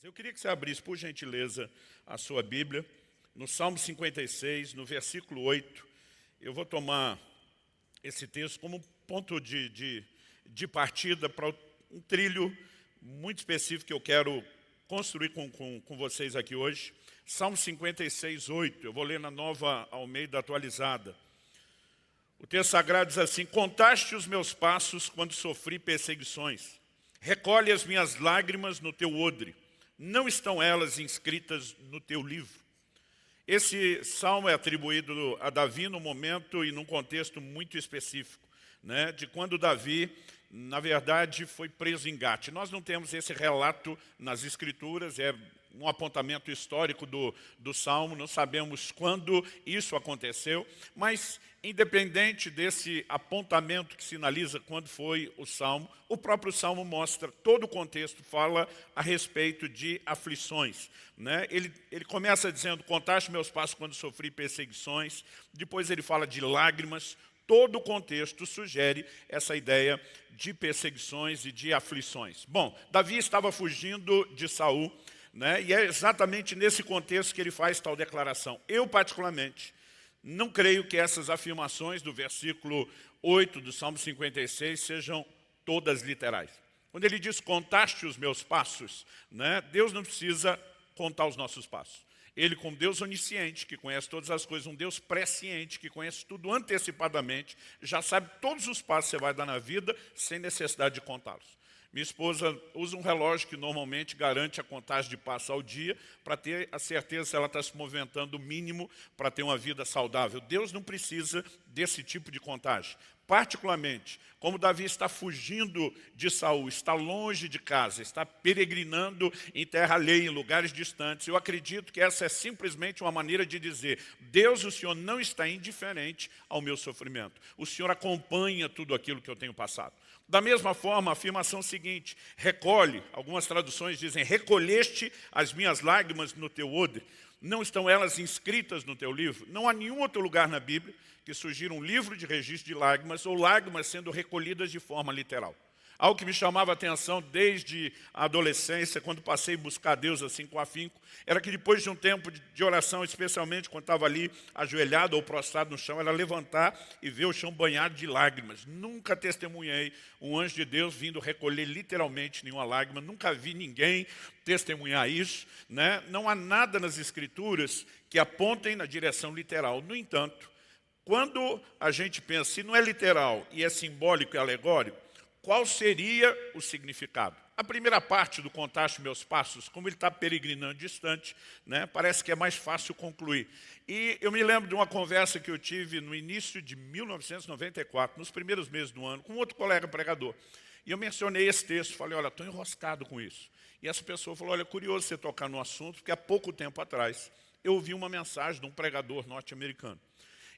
Eu queria que você abrisse, por gentileza, a sua Bíblia, no Salmo 56, no versículo 8. Eu vou tomar esse texto como um ponto de partida para um trilho muito específico que eu quero construir com vocês aqui hoje. Salmo 56, 8. Eu vou ler na Nova Almeida atualizada. O texto sagrado diz assim: contaste os meus passos quando sofri perseguições. Recolhe as minhas lágrimas no teu odre. Não estão elas inscritas no teu livro? Esse salmo é atribuído a Davi num momento e num contexto muito específico, né, de quando Davi, na verdade, foi preso em Gate. Nós não temos esse relato nas Escrituras, é um apontamento histórico do Salmo, não sabemos quando isso aconteceu, mas independente desse apontamento que sinaliza quando foi o Salmo, o próprio Salmo mostra, todo o contexto fala a respeito de aflições, né? Ele começa dizendo, contaste meus passos quando sofri perseguições, depois ele fala de lágrimas. Todo o contexto sugere essa ideia de perseguições e de aflições. Bom, Davi estava fugindo de Saul, né? E é exatamente nesse contexto que ele faz tal declaração. Eu, particularmente, não creio que essas afirmações do versículo 8 do Salmo 56 sejam todas literais. Quando ele diz, contaste os meus passos, né? Deus não precisa contar os nossos passos. Ele, como Deus onisciente, que conhece todas as coisas, um Deus presciente, que conhece tudo antecipadamente, já sabe todos os passos que você vai dar na vida, sem necessidade de contá-los. Minha esposa usa um relógio que normalmente garante a contagem de passos ao dia, para ter a certeza se ela está se movimentando o mínimo para ter uma vida saudável. Deus não precisa desse tipo de contagem. Particularmente, como Davi está fugindo de Saul, está longe de casa, está peregrinando em terra alheia, em lugares distantes, eu acredito que essa é simplesmente uma maneira de dizer, Deus, o Senhor não está indiferente ao meu sofrimento. O Senhor acompanha tudo aquilo que eu tenho passado. Da mesma forma, a afirmação seguinte, recolhe, algumas traduções dizem, recolheste as minhas lágrimas no teu odre. Não estão elas inscritas no teu livro? Não há nenhum outro lugar na Bíblia que sugira um livro de registro de lágrimas ou lágrimas sendo recolhidas de forma literal. Algo que me chamava a atenção desde a adolescência, quando passei a buscar Deus assim com afinco, era que depois de um tempo de oração, especialmente quando estava ali ajoelhado ou prostrado no chão, era levantar e ver o chão banhado de lágrimas. Nunca testemunhei um anjo de Deus vindo recolher literalmente nenhuma lágrima, nunca vi ninguém testemunhar isso, né? Não há nada nas Escrituras que apontem na direção literal. No entanto, quando a gente pensa, se não é literal e é simbólico e alegórico, qual seria o significado? A primeira parte do contaste meus passos, como ele está peregrinando distante, né, parece que é mais fácil concluir. E eu me lembro de uma conversa que eu tive no início de 1994, nos primeiros meses do ano, com outro colega pregador. E eu mencionei esse texto, falei, olha, estou enroscado com isso. E essa pessoa falou, olha, é curioso você tocar no assunto, porque há pouco tempo atrás eu ouvi uma mensagem de um pregador norte-americano.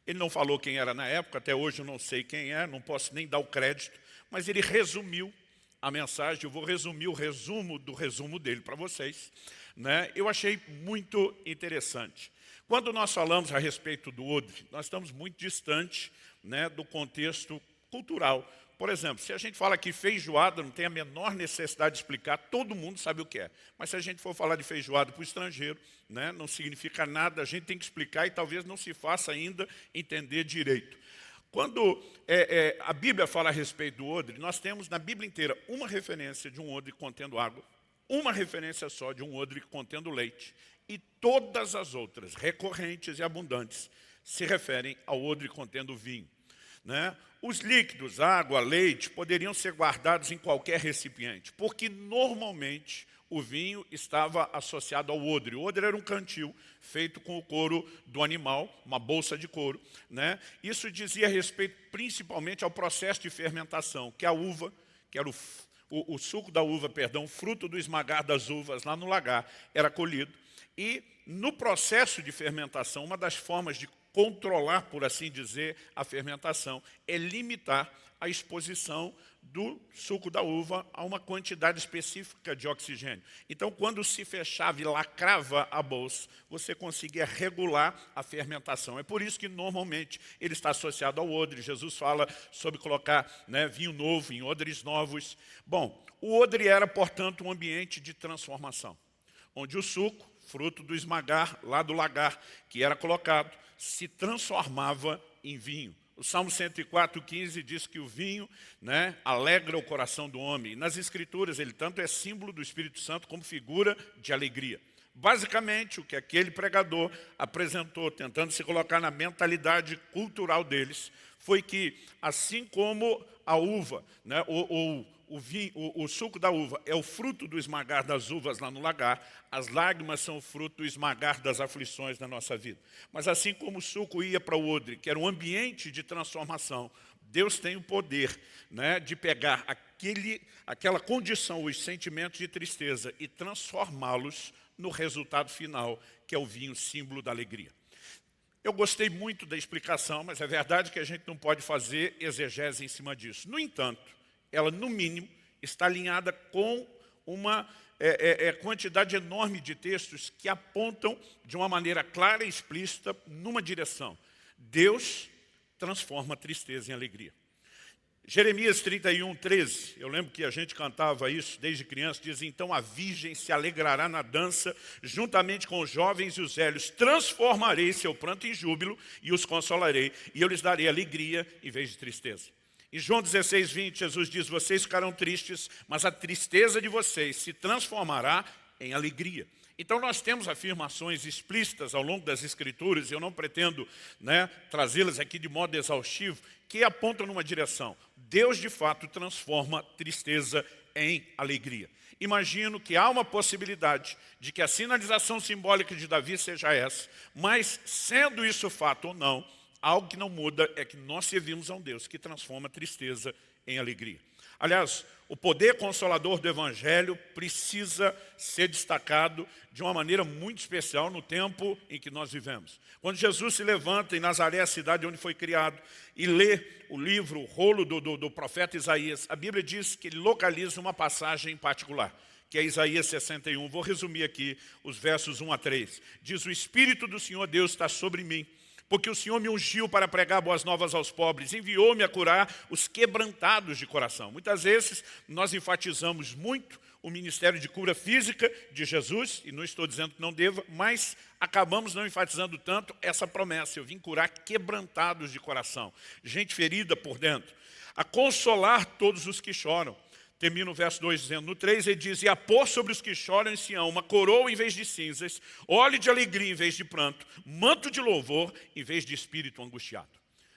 Ele não falou quem era na época, até hoje eu não sei quem é, não posso nem dar o crédito, mas ele resumiu a mensagem, eu vou resumir o resumo do resumo dele para vocês, né? Eu achei muito interessante. Quando nós falamos a respeito do odre, nós estamos muito distante, né, do contexto cultural. Por exemplo, se a gente fala que feijoada não tem a menor necessidade de explicar, todo mundo sabe o que é. Mas se a gente for falar de feijoada para o estrangeiro, né, não significa nada, a gente tem que explicar e talvez não se faça ainda entender direito. Quando a Bíblia fala a respeito do odre, nós temos na Bíblia inteira uma referência de um odre contendo água, uma referência só de um odre contendo leite, e todas as outras, recorrentes e abundantes, se referem ao odre contendo vinho, né? Os líquidos, água, leite, poderiam ser guardados em qualquer recipiente, porque normalmente o vinho estava associado ao odre. O odre era um cantil feito com o couro do animal, uma bolsa de couro, né? Isso dizia respeito principalmente ao processo de fermentação, que a uva, que era o suco da uva, perdão, o fruto do esmagar das uvas lá no lagar, era colhido. E no processo de fermentação, uma das formas de controlar, por assim dizer, a fermentação é limitar a exposição do suco da uva a uma quantidade específica de oxigênio. Então, quando se fechava e lacrava a bolsa, você conseguia regular a fermentação. É por isso que, normalmente, ele está associado ao odre. Jesus fala sobre colocar, né, vinho novo em odres novos. Bom, o odre era, portanto, um ambiente de transformação. onde o suco, fruto do esmagar, lá do lagar, que era colocado, se transformava em vinho. O Salmo 104:15 diz que o vinho, né, alegra o coração do homem. E nas Escrituras ele tanto é símbolo do Espírito Santo como figura de alegria. Basicamente, o que aquele pregador apresentou, tentando se colocar na mentalidade cultural deles, foi que, assim como a uva, né, o suco da uva é o fruto do esmagar das uvas lá no lagar, as lágrimas são o fruto do esmagar das aflições da nossa vida. Mas assim como o suco ia para o odre, que era um ambiente de transformação, Deus tem o poder, né, de pegar aquela condição, os sentimentos de tristeza e transformá-los no resultado final, que é o vinho, símbolo da alegria. Eu gostei muito da explicação, mas é verdade que a gente não pode fazer exegese em cima disso. No entanto, ela, no mínimo, está alinhada com uma quantidade enorme de textos que apontam de uma maneira clara e explícita numa direção. Deus transforma a tristeza em alegria. Jeremias 31:13, eu lembro que a gente cantava isso desde criança, diz: então a virgem se alegrará na dança, juntamente com os jovens e os velhos, transformarei seu pranto em júbilo e os consolarei, e eu lhes darei alegria em vez de tristeza. Em João 16:20, Jesus diz: vocês ficarão tristes, mas a tristeza de vocês se transformará em alegria. Então nós temos afirmações explícitas ao longo das Escrituras, e eu não pretendo, né, trazê-las aqui de modo exaustivo, que apontam numa direção. Deus de fato transforma tristeza em alegria. Imagino que há uma possibilidade de que a sinalização simbólica de Davi seja essa, mas sendo isso fato ou não, algo que não muda é que nós servimos a um Deus que transforma tristeza em alegria. Aliás, o poder consolador do Evangelho precisa ser destacado de uma maneira muito especial no tempo em que nós vivemos. Quando Jesus se levanta em Nazaré, a cidade onde foi criado, e lê o livro, o rolo do profeta Isaías, a Bíblia diz que ele localiza uma passagem em particular, que é Isaías 61. Vou resumir aqui os versos 1 a 3. Diz: o Espírito do Senhor Deus está sobre mim, porque o Senhor me ungiu para pregar boas novas aos pobres, enviou-me a curar os quebrantados de coração. Muitas vezes nós enfatizamos muito o ministério de cura física de Jesus, e não estou dizendo que não deva, mas acabamos não enfatizando tanto essa promessa: eu vim curar quebrantados de coração, gente ferida por dentro, a consolar todos os que choram. Termina o verso 2 dizendo, no 3 ele diz: e a pôr sobre os que choram em Sião uma coroa em vez de cinzas, óleo de alegria em vez de pranto, manto de louvor em vez de espírito angustiado.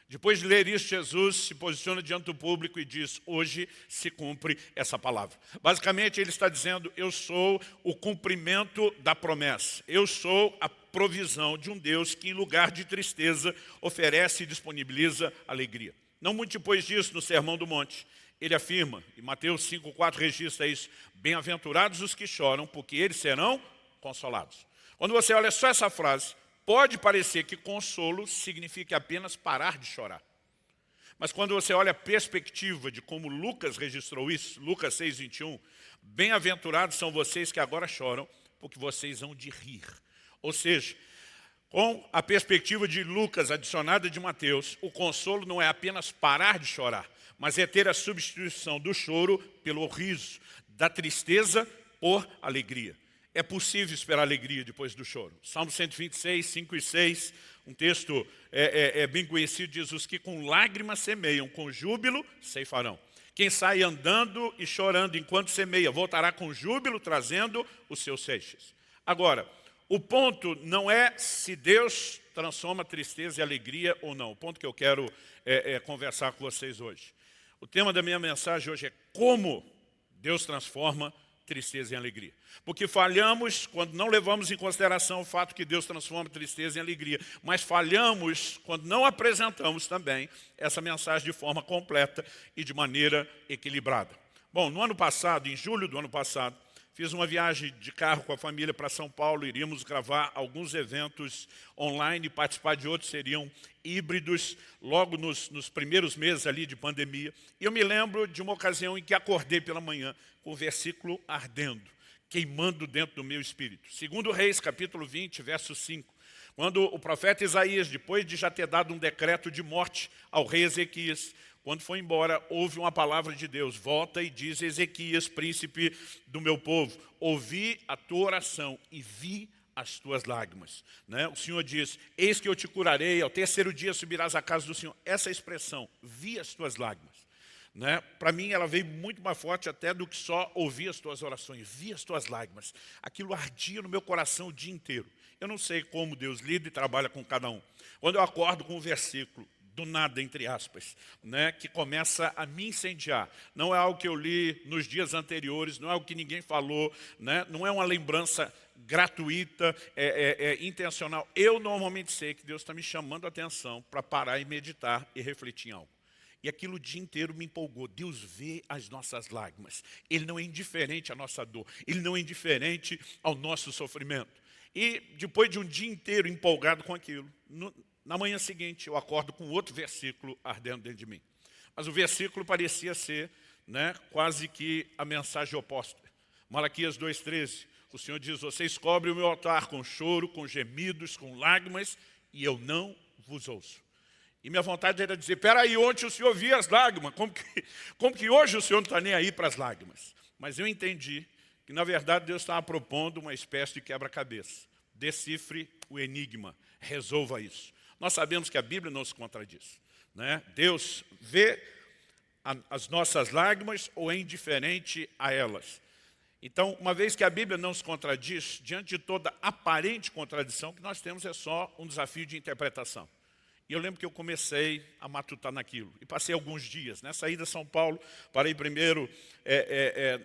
Depois de ler isso, Jesus se posiciona diante do público e diz: hoje se cumpre essa palavra. Basicamente ele está dizendo: eu sou o cumprimento da promessa, eu sou a provisão de um Deus que em lugar de tristeza oferece e disponibiliza alegria. Não muito depois disso, no Sermão do Monte, ele afirma, e Mateus 5:4 registra isso: bem-aventurados os que choram, porque eles serão consolados. Quando você olha só essa frase, pode parecer que consolo significa apenas parar de chorar. Mas quando você olha a perspectiva de como Lucas registrou isso, Lucas 6:21, bem-aventurados são vocês que agora choram, porque vocês hão de rir. Ou seja, com a perspectiva de Lucas adicionada de Mateus, o consolo não é apenas parar de chorar, mas é ter a substituição do choro pelo riso, da tristeza por alegria. É possível esperar alegria depois do choro. Salmo 126, 5 e 6, um texto bem conhecido, diz: os que com lágrimas semeiam, com júbilo ceifarão. Quem sai andando e chorando enquanto semeia, voltará com júbilo, trazendo os seus feixes. Agora, o ponto não é se Deus transforma tristeza em alegria ou não. O ponto que eu quero conversar com vocês hoje. O tema da minha mensagem hoje é como Deus transforma tristeza em alegria. Porque falhamos quando não levamos em consideração o fato que Deus transforma tristeza em alegria, mas falhamos quando não apresentamos também essa mensagem de forma completa e de maneira equilibrada. Bom, no ano passado, em julho do ano passado, fiz uma viagem de carro com a família para São Paulo. Iríamos gravar alguns eventos online e participar de outros, seriam híbridos, logo nos primeiros meses ali de pandemia. E eu me lembro de uma ocasião em que acordei pela manhã com o versículo ardendo, queimando dentro do meu espírito. 2 Reis, capítulo 20, verso 5. Quando o profeta Isaías, depois de já ter dado um decreto de morte ao rei Ezequias, Quando foi embora, houve uma palavra de Deus. Volta e diz: Ezequias, príncipe do meu povo, ouvi a tua oração e vi as tuas lágrimas. Né? O Senhor diz: eis que eu te curarei, ao terceiro dia subirás à casa do Senhor. Essa expressão, vi as tuas lágrimas. Né? Para mim ela veio muito mais forte até do que só ouvir as tuas orações, vi as tuas lágrimas. Aquilo ardia no meu coração o dia inteiro. Eu não sei como Deus lida e trabalha com cada um. Quando eu acordo com um versículo, do nada, entre aspas, né, que começa a me incendiar. Não é algo que eu li nos dias anteriores, não é algo que ninguém falou, né, não é uma lembrança gratuita, intencional. Eu normalmente sei que Deus está me chamando a atenção para parar e meditar e refletir em algo. E aquilo o dia inteiro me empolgou. Deus vê as nossas lágrimas. Ele não é indiferente à nossa dor. Ele não é indiferente ao nosso sofrimento. E depois de um dia inteiro empolgado com aquilo, na manhã seguinte eu acordo com outro versículo ardendo dentro de mim. Mas o versículo parecia ser, né, quase que a mensagem oposta. Malaquias 2,13. O Senhor diz: vocês cobrem o meu altar com choro, com gemidos, com lágrimas, e eu não vos ouço. E minha vontade era dizer: peraí, ontem o Senhor via as lágrimas, como que hoje o Senhor não está nem aí para as lágrimas? Mas eu entendi que, na verdade, Deus estava propondo uma espécie de quebra-cabeça. Decifre o enigma, resolva isso. Nós sabemos que a Bíblia não se contradiz. Né? Deus vê as nossas lágrimas ou é indiferente a elas. Então, uma vez que a Bíblia não se contradiz, diante de toda aparente contradição, o que nós temos é só um desafio de interpretação. E eu lembro que eu comecei a matutar naquilo. E passei alguns dias. Nessa ida a São Paulo, parei primeiro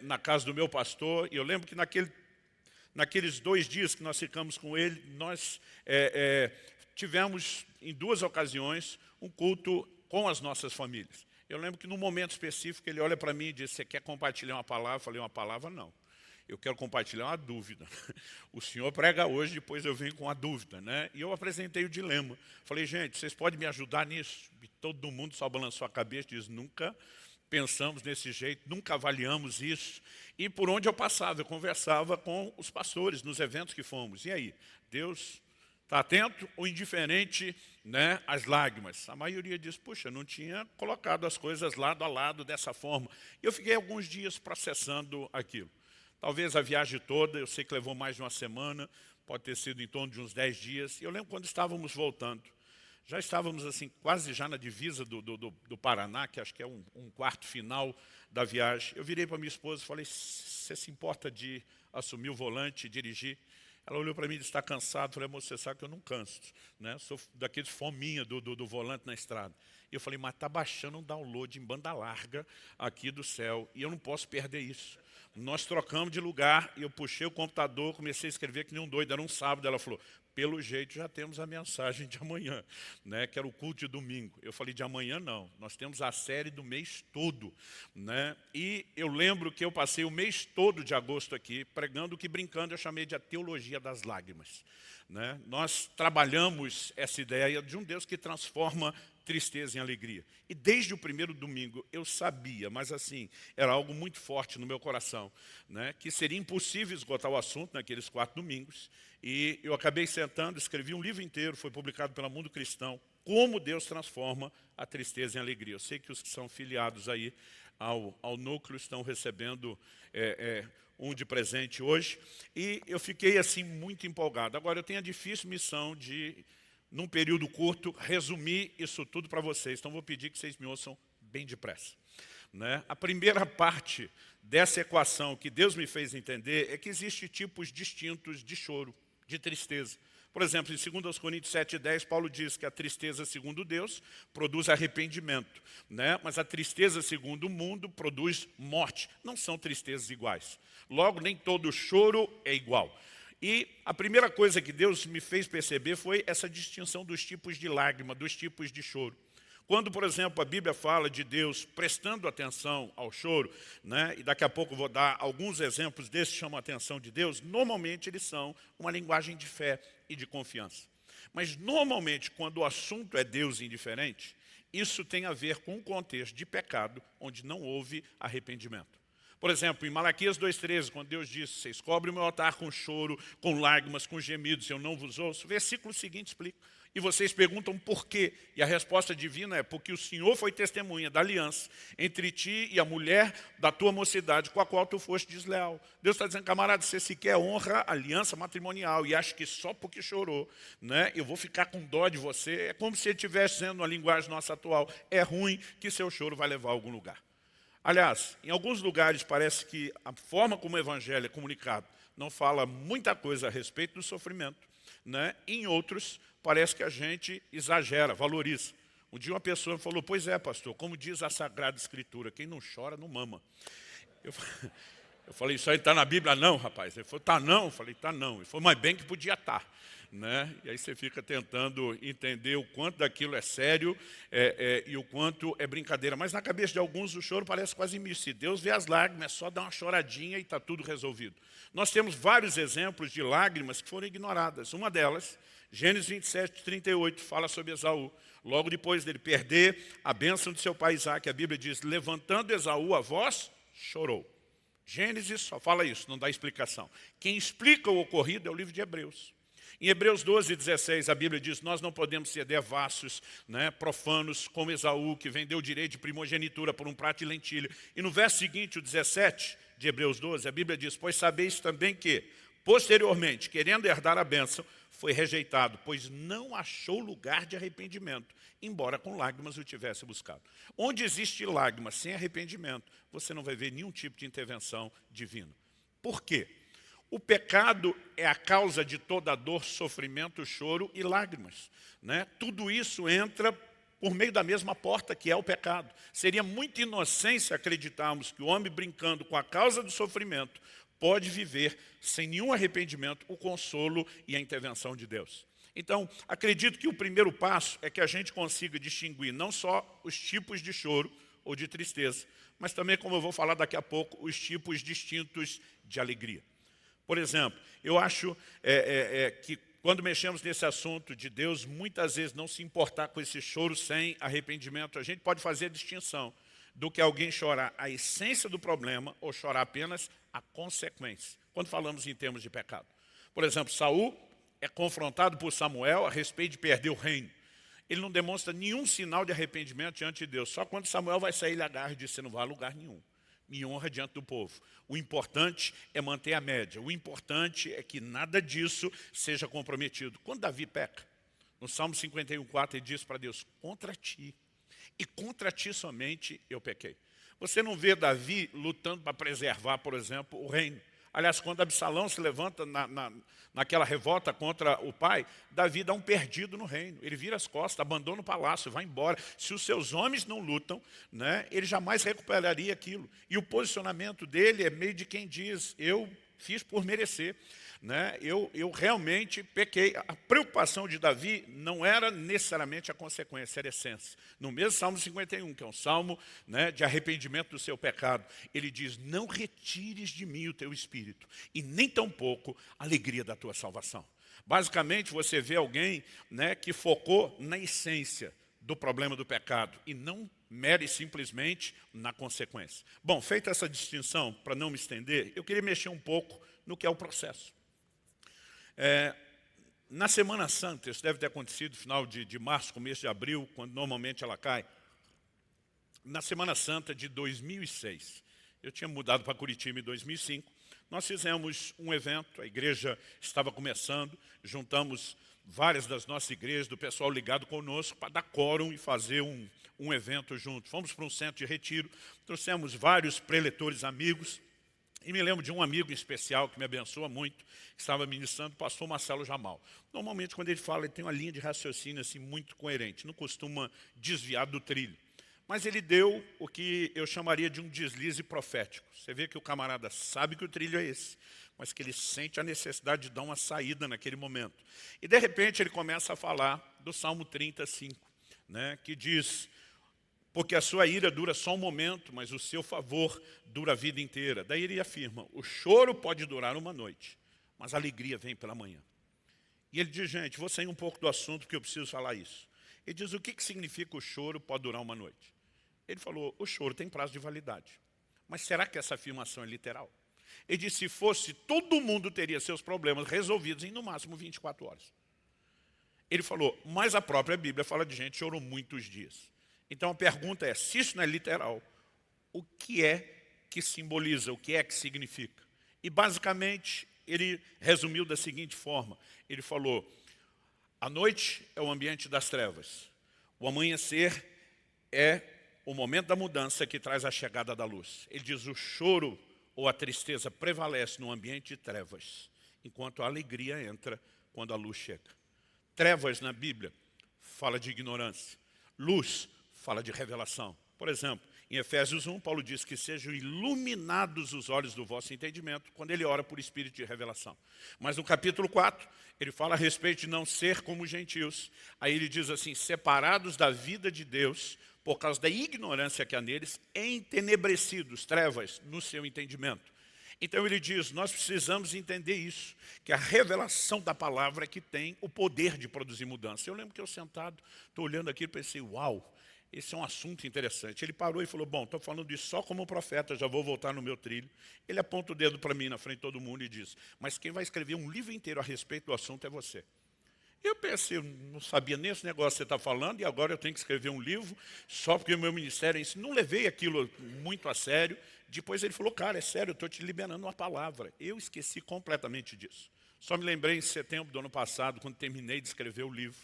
na casa do meu pastor. E eu lembro que naqueles 2 dias que nós ficamos com ele, nós tivemos, em 2 ocasiões, um culto com as nossas famílias. Eu lembro que num momento específico ele olha para mim e diz: você quer compartilhar uma palavra? Eu falei: uma palavra não. Eu quero compartilhar uma dúvida. O senhor prega hoje, depois eu venho com a dúvida. Né? E eu apresentei o dilema. Falei: gente, vocês podem me ajudar nisso? E todo mundo só balançou a cabeça e diz: nunca pensamos desse jeito, nunca avaliamos isso. E por onde eu passava, eu conversava com os pastores nos eventos que fomos. E aí, Deus está atento ou indiferente, né, às lágrimas? A maioria diz: puxa, não tinha colocado as coisas lado a lado dessa forma. E eu fiquei alguns dias processando aquilo. Talvez a viagem toda, eu sei que levou mais de uma semana, pode ter sido em torno de uns 10 dias. E eu lembro quando estávamos voltando, já estávamos assim, quase já na divisa do Paraná, que acho que é um quarto final da viagem. Eu virei para minha esposa e falei: você se importa de assumir o volante e dirigir? Ela olhou para mim e disse: está cansado? Eu falei: moça, você sabe que eu não canso, né? Sou daqueles fominha do volante na estrada. E eu falei: mas está baixando um download em banda larga aqui do céu, e eu não posso perder isso. Nós trocamos de lugar, e eu puxei o computador, comecei a escrever que nem um doido, era um sábado. Ela falou: pelo jeito já temos a mensagem de amanhã, né, que era o culto de domingo. Eu falei: de amanhã não, nós temos a série do mês todo. Né? E eu lembro que eu passei o mês todo de agosto aqui, pregando o que brincando eu chamei de a teologia das lágrimas. Né? Nós trabalhamos essa ideia de um Deus que transforma tristeza em alegria. E desde o primeiro domingo eu sabia, mas assim, era algo muito forte no meu coração, né, que seria impossível esgotar o assunto naqueles 4 domingos. E eu acabei sentando, escrevi um livro inteiro, foi publicado pela Mundo Cristão, como Deus transforma a tristeza em alegria. Eu sei que os que são filiados aí ao núcleo estão recebendo um de presente hoje. E eu fiquei assim muito empolgado. Agora eu tenho a difícil missão de, num período curto, resumir isso tudo para vocês. Então vou pedir que vocês me ouçam bem depressa. Né? A primeira parte dessa equação que Deus me fez entender é que existem tipos distintos de choro, de tristeza. Por exemplo, em 2 Coríntios 7,10, Paulo diz que a tristeza segundo Deus produz arrependimento, né? Mas a tristeza segundo o mundo produz morte. Não são tristezas iguais. Logo, nem todo choro é igual. E a primeira coisa que Deus me fez perceber foi essa distinção dos tipos de lágrima, dos tipos de choro. Quando, por exemplo, a Bíblia fala de Deus prestando atenção ao choro, né, e daqui a pouco eu vou dar alguns exemplos desses que chamam a atenção de Deus, normalmente eles são uma linguagem de fé e de confiança. Mas normalmente, quando o assunto é Deus indiferente, isso tem a ver com um contexto de pecado onde não houve arrependimento. Por exemplo, em Malaquias 2,13, quando Deus diz: vocês cobrem o meu altar com choro, com lágrimas, com gemidos, eu não vos ouço. O versículo seguinte explica: E vocês perguntam por quê? E a resposta divina é porque o Senhor foi testemunha da aliança entre ti e a mulher da tua mocidade, com a qual tu foste desleal. Deus está dizendo, camarada, você sequer honra a aliança matrimonial e acha que só porque chorou, né, eu vou ficar com dó de você. É como se ele estivesse dizendo na linguagem nossa atual, é ruim que seu choro vai levar a algum lugar. Aliás, em alguns lugares parece que a forma como o evangelho é comunicado não fala muita coisa a respeito do sofrimento, né? Em outros, parece que a gente exagera, valoriza. Um dia uma pessoa falou, pois é, pastor, como diz a Sagrada Escritura, quem não chora não mama. Eu falei, isso aí está na Bíblia? Não, rapaz. Ele falou, tá não? Eu falei, tá não. Ele falou, mas bem que podia estar. Né? E aí você fica tentando entender o quanto daquilo é sério e o quanto é brincadeira. Mas na cabeça de alguns o choro parece quase misto. Se Deus vê as lágrimas, é só dar uma choradinha e está tudo resolvido. Nós temos vários exemplos de lágrimas que foram ignoradas. Uma delas, Gênesis 27, 38, fala sobre Esaú. Logo depois dele perder a bênção de seu pai Isaque, a Bíblia diz, levantando Esaú a voz, chorou. Gênesis só fala isso, não dá explicação. Quem explica o ocorrido é o livro de Hebreus. Em Hebreus 12, 16, a Bíblia diz, nós não podemos ser devassos, né, profanos, como Esaú, que vendeu o direito de primogenitura por um prato de lentilha. E no verso seguinte, o 17 de Hebreus 12, a Bíblia diz, pois sabeis também que, posteriormente, querendo herdar a bênção, foi rejeitado, pois não achou lugar de arrependimento, embora com lágrimas o tivesse buscado. Onde existe lágrimas sem arrependimento, você não vai ver nenhum tipo de intervenção divina. Por quê? O pecado é a causa de toda dor, sofrimento, choro e lágrimas, né? Tudo isso entra por meio da mesma porta que é o pecado. Seria muita inocência acreditarmos que o homem brincando com a causa do sofrimento pode viver sem nenhum arrependimento o consolo e a intervenção de Deus. Então, acredito que o primeiro passo é que a gente consiga distinguir não só os tipos de choro ou de tristeza, mas também, como eu vou falar daqui a pouco, os tipos distintos de alegria. Por exemplo, eu acho que quando mexemos nesse assunto de Deus, muitas vezes não se importar com esse choro sem arrependimento, a gente pode fazer a distinção do que alguém chorar a essência do problema ou chorar apenas a consequência, quando falamos em termos de pecado. Por exemplo, Saul é confrontado por Samuel a respeito de perder o reino. Ele não demonstra nenhum sinal de arrependimento diante de Deus. Só quando Samuel vai sair, ele agarra e diz, você não vai a lugar nenhum. Me honra diante do povo. O importante é manter a média. O importante é que nada disso seja comprometido. Quando Davi peca, no Salmo 51:4, ele diz para Deus, contra ti, e contra ti somente eu pequei. Você não vê Davi lutando para preservar, por exemplo, o reino. Aliás, quando Absalão se levanta naquela revolta contra o pai, Davi dá um perdido no reino. Ele vira as costas, abandona o palácio, vai embora. Se os seus homens não lutam, né, ele jamais recuperaria aquilo. E o posicionamento dele é meio de quem diz, eu fiz por merecer. Né? Eu realmente pequei. A preocupação de Davi não era necessariamente a consequência, era a essência. No mesmo Salmo 51, que é um salmo, né, de arrependimento do seu pecado, ele diz, não retires de mim o teu espírito, e nem tampouco a alegria da tua salvação. Basicamente, você vê alguém, né, que focou na essência do problema do pecado, e não mere simplesmente na consequência. Bom, feita essa distinção, para não me estender, eu queria mexer um pouco no que é o processo. Na Semana Santa, isso deve ter acontecido no final de março, começo de abril, quando normalmente ela cai. Na Semana Santa de 2006, eu tinha mudado para Curitiba em 2005, nós fizemos um evento, a igreja estava começando, juntamos várias das nossas igrejas, do pessoal ligado conosco, para dar quórum e fazer um evento junto. Fomos para um centro de retiro, trouxemos vários preletores amigos, e me lembro de um amigo especial que me abençoa muito, que estava ministrando, o pastor Marcelo Jamal. Normalmente, quando ele fala, ele tem uma linha de raciocínio assim, muito coerente, não costuma desviar do trilho. Mas ele deu o que eu chamaria de um deslize profético. Você vê que o camarada sabe que o trilho é esse, mas que ele sente a necessidade de dar uma saída naquele momento. E, de repente, ele começa a falar do Salmo 35, né, que diz, porque a sua ira dura só um momento, mas o seu favor dura a vida inteira. Daí ele afirma, o choro pode durar uma noite, mas a alegria vem pela manhã. E ele diz, gente, vou sair um pouco do assunto porque eu preciso falar isso. Ele diz, o que significa o choro pode durar uma noite? Ele falou, o choro tem prazo de validade. Mas será que essa afirmação é literal? Ele disse, se fosse, todo mundo teria seus problemas resolvidos em no máximo 24 horas. Ele falou, mas a própria Bíblia fala de gente que chorou muitos dias. Então a pergunta é, se isso não é literal, o que é que simboliza, o que é que significa? E basicamente ele resumiu da seguinte forma, ele falou, a noite é o ambiente das trevas, o amanhecer é o momento da mudança que traz a chegada da luz. Ele diz, o choro ou a tristeza prevalece no ambiente de trevas, enquanto a alegria entra quando a luz chega. Trevas na Bíblia fala de ignorância, luz fala de revelação. Por exemplo, em Efésios 1, Paulo diz que sejam iluminados os olhos do vosso entendimento, quando ele ora por espírito de revelação. Mas no capítulo 4, ele fala a respeito de não ser como os gentios. Aí ele diz assim, separados da vida de Deus, por causa da ignorância que há neles, entenebrecidos, trevas, no seu entendimento. Então ele diz, nós precisamos entender isso, que a revelação da palavra é que tem o poder de produzir mudança. Eu lembro que eu sentado, estou olhando aqui e pensei, uau, esse é um assunto interessante. Ele parou e falou, bom, estou falando isso só como profeta, já vou voltar no meu trilho. Ele aponta o dedo para mim na frente de todo mundo e diz, mas quem vai escrever um livro inteiro a respeito do assunto é você. Eu pensei, eu não sabia nem esse negócio que você está falando, e agora eu tenho que escrever um livro, só porque o meu ministério é isso. Não levei aquilo muito a sério. Depois ele falou, cara, é sério, eu estou te liberando uma palavra. Eu esqueci completamente disso. Só me lembrei em setembro do ano passado, quando terminei de escrever o livro,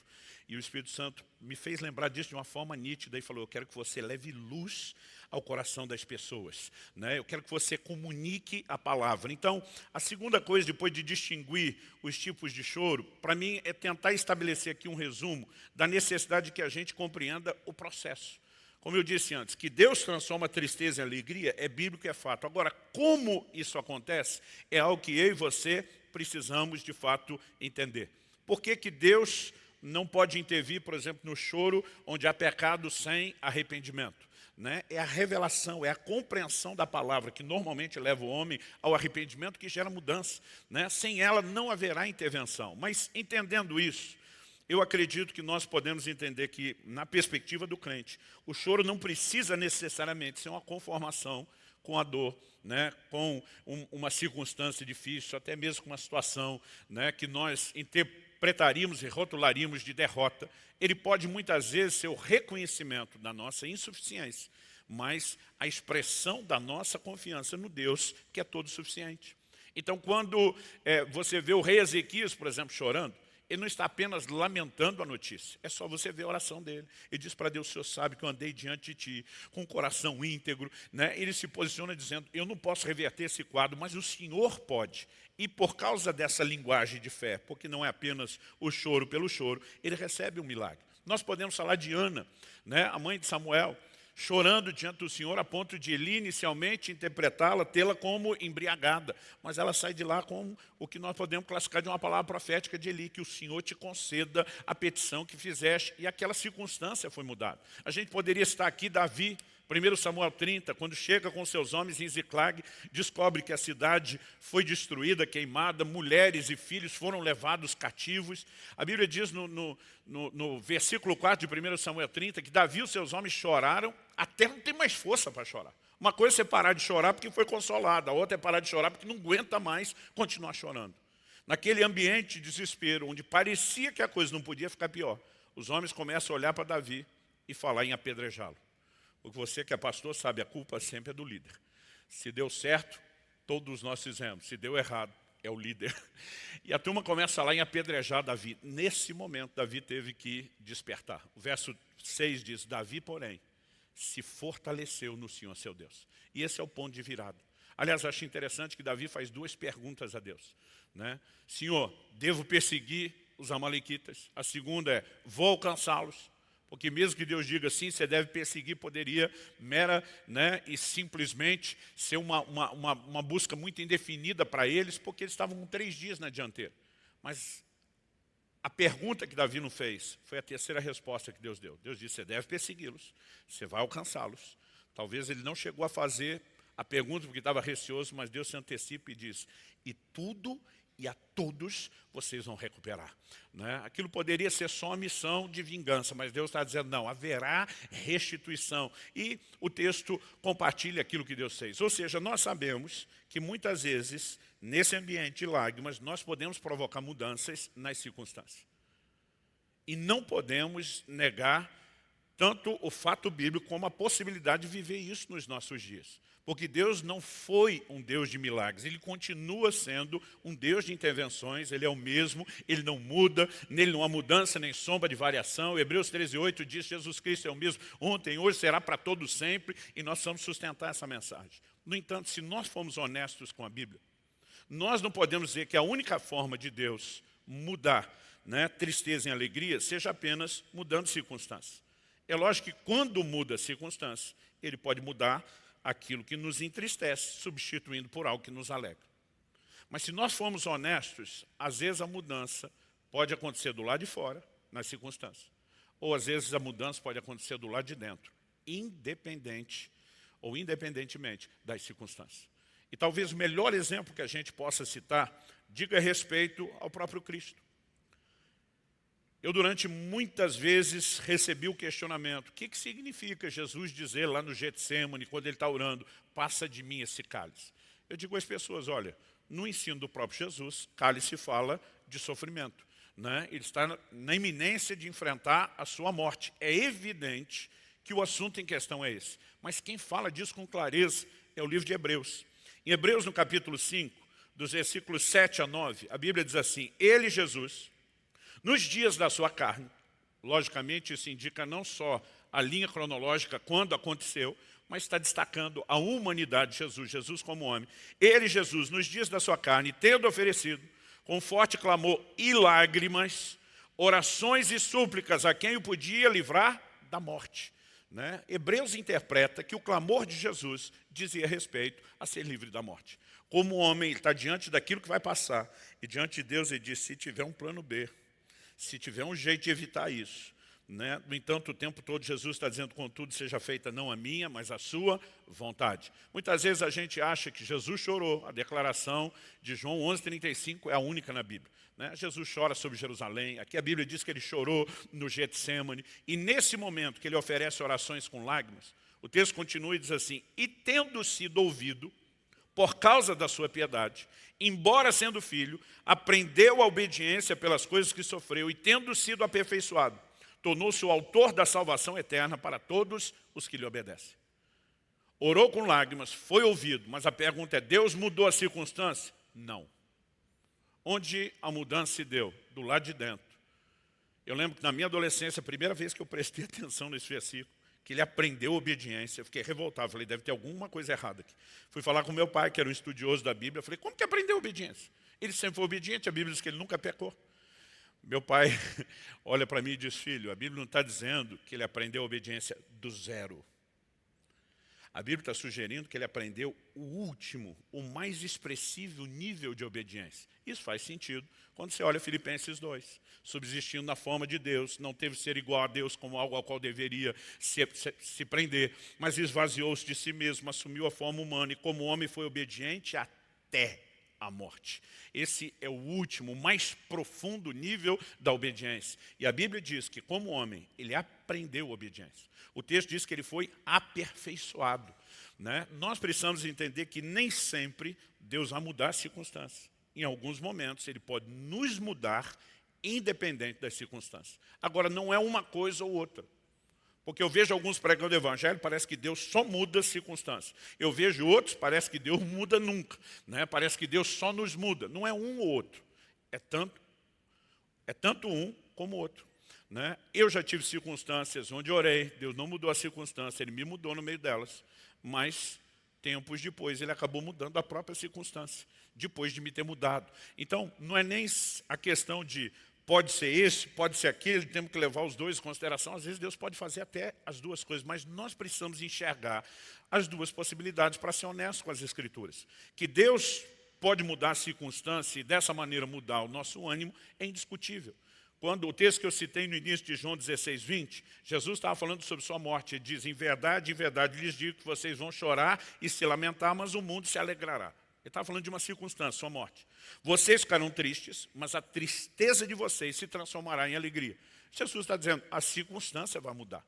e o Espírito Santo me fez lembrar disso de uma forma nítida e falou, eu quero que você leve luz ao coração das pessoas, né? Eu quero que você comunique a palavra. Então, a segunda coisa, depois de distinguir os tipos de choro, para mim é tentar estabelecer aqui um resumo da necessidade de que a gente compreenda o processo. Como eu disse antes, que Deus transforma a tristeza em alegria é bíblico e é fato. Agora, como isso acontece, é algo que eu e você precisamos, de fato, entender. Por que que Deus não pode intervir, por exemplo, no choro onde há pecado sem arrependimento? Né? É a revelação, é a compreensão da palavra que normalmente leva o homem ao arrependimento que gera mudança. Né? Sem ela não haverá intervenção. Mas entendendo isso, eu acredito que nós podemos entender que, na perspectiva do crente, o choro não precisa necessariamente ser uma conformação com a dor, né? Com uma circunstância difícil, até mesmo com uma situação, né? Que nós interpretaríamos e rotularíamos de derrota. Ele pode muitas vezes ser o reconhecimento da nossa insuficiência, mas a expressão da nossa confiança no Deus que é todo suficiente. Então, quando você vê o rei Ezequias, por exemplo, chorando, ele não está apenas lamentando a notícia, é só você ver a oração dele. Ele diz para Deus, o Senhor sabe que eu andei diante de ti, com o coração íntegro. Né? Ele se posiciona dizendo, eu não posso reverter esse quadro, mas o Senhor pode. E por causa dessa linguagem de fé, porque não é apenas o choro pelo choro, ele recebe um milagre. Nós podemos falar de Ana, né? A mãe de Samuel, chorando diante do Senhor, a ponto de Eli inicialmente interpretá-la, tê-la como embriagada. Mas ela sai de lá com o que nós podemos classificar de uma palavra profética de Eli, que o Senhor te conceda a petição que fizeste, e aquela circunstância foi mudada. A gente poderia estar aqui, Davi, 1 Samuel 30, quando chega com seus homens em Ziclag, descobre que a cidade foi destruída, queimada, mulheres e filhos foram levados cativos. A Bíblia diz no versículo 4 de 1 Samuel 30, que Davi e os seus homens choraram até não ter mais força para chorar. Uma coisa é você parar de chorar porque foi consolado, a outra é parar de chorar porque não aguenta mais continuar chorando. Naquele ambiente de desespero, onde parecia que a coisa não podia ficar pior, os homens começam a olhar para Davi e falar em apedrejá-lo. Porque você que é pastor sabe, a culpa sempre é do líder. Se deu certo, todos nós fizemos. Se deu errado, é o líder. E a turma começa lá em apedrejar Davi. Nesse momento, Davi teve que despertar. O verso 6 diz, Davi, porém, se fortaleceu no Senhor, seu Deus. E esse é o ponto de virada. Aliás, eu acho interessante que Davi faz duas perguntas a Deus. Né? Senhor, devo perseguir os amalequitas? A segunda é, vou alcançá-los? Porque mesmo que Deus diga assim, você deve perseguir, poderia mera, né, e simplesmente ser uma busca muito indefinida para eles, porque eles estavam com 3 dias na dianteira. Mas a pergunta que Davi não fez foi a terceira resposta que Deus deu. Deus disse, você deve persegui-los, você vai alcançá-los. Talvez ele não chegou a fazer a pergunta porque estava receoso, mas Deus se antecipa e diz, e tudo e a todos vocês vão recuperar. Né? Aquilo poderia ser só uma missão de vingança, mas Deus está dizendo, não, haverá restituição. E o texto compartilha aquilo que Deus fez. Ou seja, nós sabemos que muitas vezes, nesse ambiente de lágrimas, nós podemos provocar mudanças nas circunstâncias. E não podemos negar tanto o fato bíblico como a possibilidade de viver isso nos nossos dias. Porque Deus não foi um Deus de milagres, Ele continua sendo um Deus de intervenções, Ele é o mesmo, Ele não muda, nele não há mudança nem sombra de variação. Hebreus 13:8 diz que Jesus Cristo é o mesmo ontem, hoje, será para todo sempre, e nós vamos sustentar essa mensagem. No entanto, se nós formos honestos com a Bíblia, nós não podemos dizer que a única forma de Deus mudar, né, tristeza em alegria seja apenas mudando circunstâncias. É lógico que quando muda a circunstância, Ele pode mudar aquilo que nos entristece, substituindo por algo que nos alegra. Mas se nós formos honestos, às vezes a mudança pode acontecer do lado de fora, nas circunstâncias. Ou às vezes a mudança pode acontecer do lado de dentro, independentemente das circunstâncias. E talvez o melhor exemplo que a gente possa citar diga respeito ao próprio Cristo. Eu, durante muitas vezes, recebi o questionamento: o que significa Jesus dizer lá no Getsêmani, quando ele está orando, passa de mim esse cálice? Eu digo às pessoas, olha, no ensino do próprio Jesus, cálice fala de sofrimento, né? Ele está na iminência de enfrentar a sua morte. É evidente que o assunto em questão é esse. Mas quem fala disso com clareza é o livro de Hebreus. Em Hebreus, no capítulo 5, dos versículos 7 a 9, a Bíblia diz assim: Ele, Jesus, nos dias da sua carne, logicamente isso indica não só a linha cronológica quando aconteceu, mas está destacando a humanidade de Jesus, Jesus como homem. Ele, Jesus, nos dias da sua carne, tendo oferecido, com forte clamor e lágrimas, orações e súplicas a quem o podia livrar da morte. Né? Hebreus interpreta que o clamor de Jesus dizia respeito a ser livre da morte. Como homem, ele está diante daquilo que vai passar, e diante de Deus ele diz: se tiver um plano B, se tiver um jeito de evitar isso. Né? No entanto, o tempo todo Jesus está dizendo: contudo, seja feita não a minha, mas a sua vontade. Muitas vezes a gente acha que Jesus chorou. A declaração de João 11:35 é a única na Bíblia. Né? Jesus chora sobre Jerusalém. Aqui a Bíblia diz que ele chorou no Getsêmani. E nesse momento que ele oferece orações com lágrimas, o texto continua e diz assim: e tendo sido ouvido por causa da sua piedade, embora sendo filho, aprendeu a obediência pelas coisas que sofreu, e tendo sido aperfeiçoado, tornou-se o autor da salvação eterna para todos os que lhe obedecem. Orou com lágrimas, foi ouvido, mas a pergunta é: Deus mudou a circunstância? Não. Onde a mudança se deu? Do lado de dentro. Eu lembro que na minha adolescência, a primeira vez que eu prestei atenção nesse versículo, que ele aprendeu obediência, eu fiquei revoltado, falei: deve ter alguma coisa errada aqui. Fui falar com meu pai, que era um estudioso da Bíblia, falei: como que aprendeu obediência? Ele sempre foi obediente, a Bíblia diz que ele nunca pecou. Meu pai olha para mim e diz: filho, a Bíblia não está dizendo que ele aprendeu a obediência do zero. A Bíblia está sugerindo que ele aprendeu o último, o mais expressivo nível de obediência. Isso faz sentido quando você olha Filipenses 2. Subsistindo na forma de Deus, não teve ser igual a Deus como algo ao qual deveria se prender, mas esvaziou-se de si mesmo, assumiu a forma humana e como homem foi obediente até a morte. Esse é o último, mais profundo nível da obediência. E a Bíblia diz que como homem, ele aprendeu obediência. O texto diz que ele foi aperfeiçoado. Né? Nós precisamos entender que nem sempre Deus vai mudar as circunstâncias. Em alguns momentos, ele pode nos mudar independente das circunstâncias. Agora, não é uma coisa ou outra. Porque eu vejo alguns pregando o evangelho, parece que Deus só muda as circunstâncias. Eu vejo outros, parece que Deus muda nunca. Né? Parece que Deus só nos muda. Não é um ou outro. É tanto um como o outro. Né? Eu já tive circunstâncias onde orei, Deus não mudou a circunstância, Ele me mudou no meio delas. Mas tempos depois Ele acabou mudando a própria circunstância, depois de me ter mudado. Então, não é nem a questão de pode ser esse, pode ser aquele, temos que levar os dois em consideração. Às vezes Deus pode fazer até as duas coisas, mas nós precisamos enxergar as duas possibilidades para ser honesto com as Escrituras. Que Deus pode mudar a circunstância e dessa maneira mudar o nosso ânimo é indiscutível. Quando o texto que eu citei no início de João 16:20, Jesus estava falando sobre sua morte. Ele diz: em verdade lhes digo que vocês vão chorar e se lamentar, mas o mundo se alegrará. Ele estava falando de uma circunstância, sua morte. Vocês ficarão tristes, mas a tristeza de vocês se transformará em alegria. Jesus está dizendo: a circunstância vai mudar.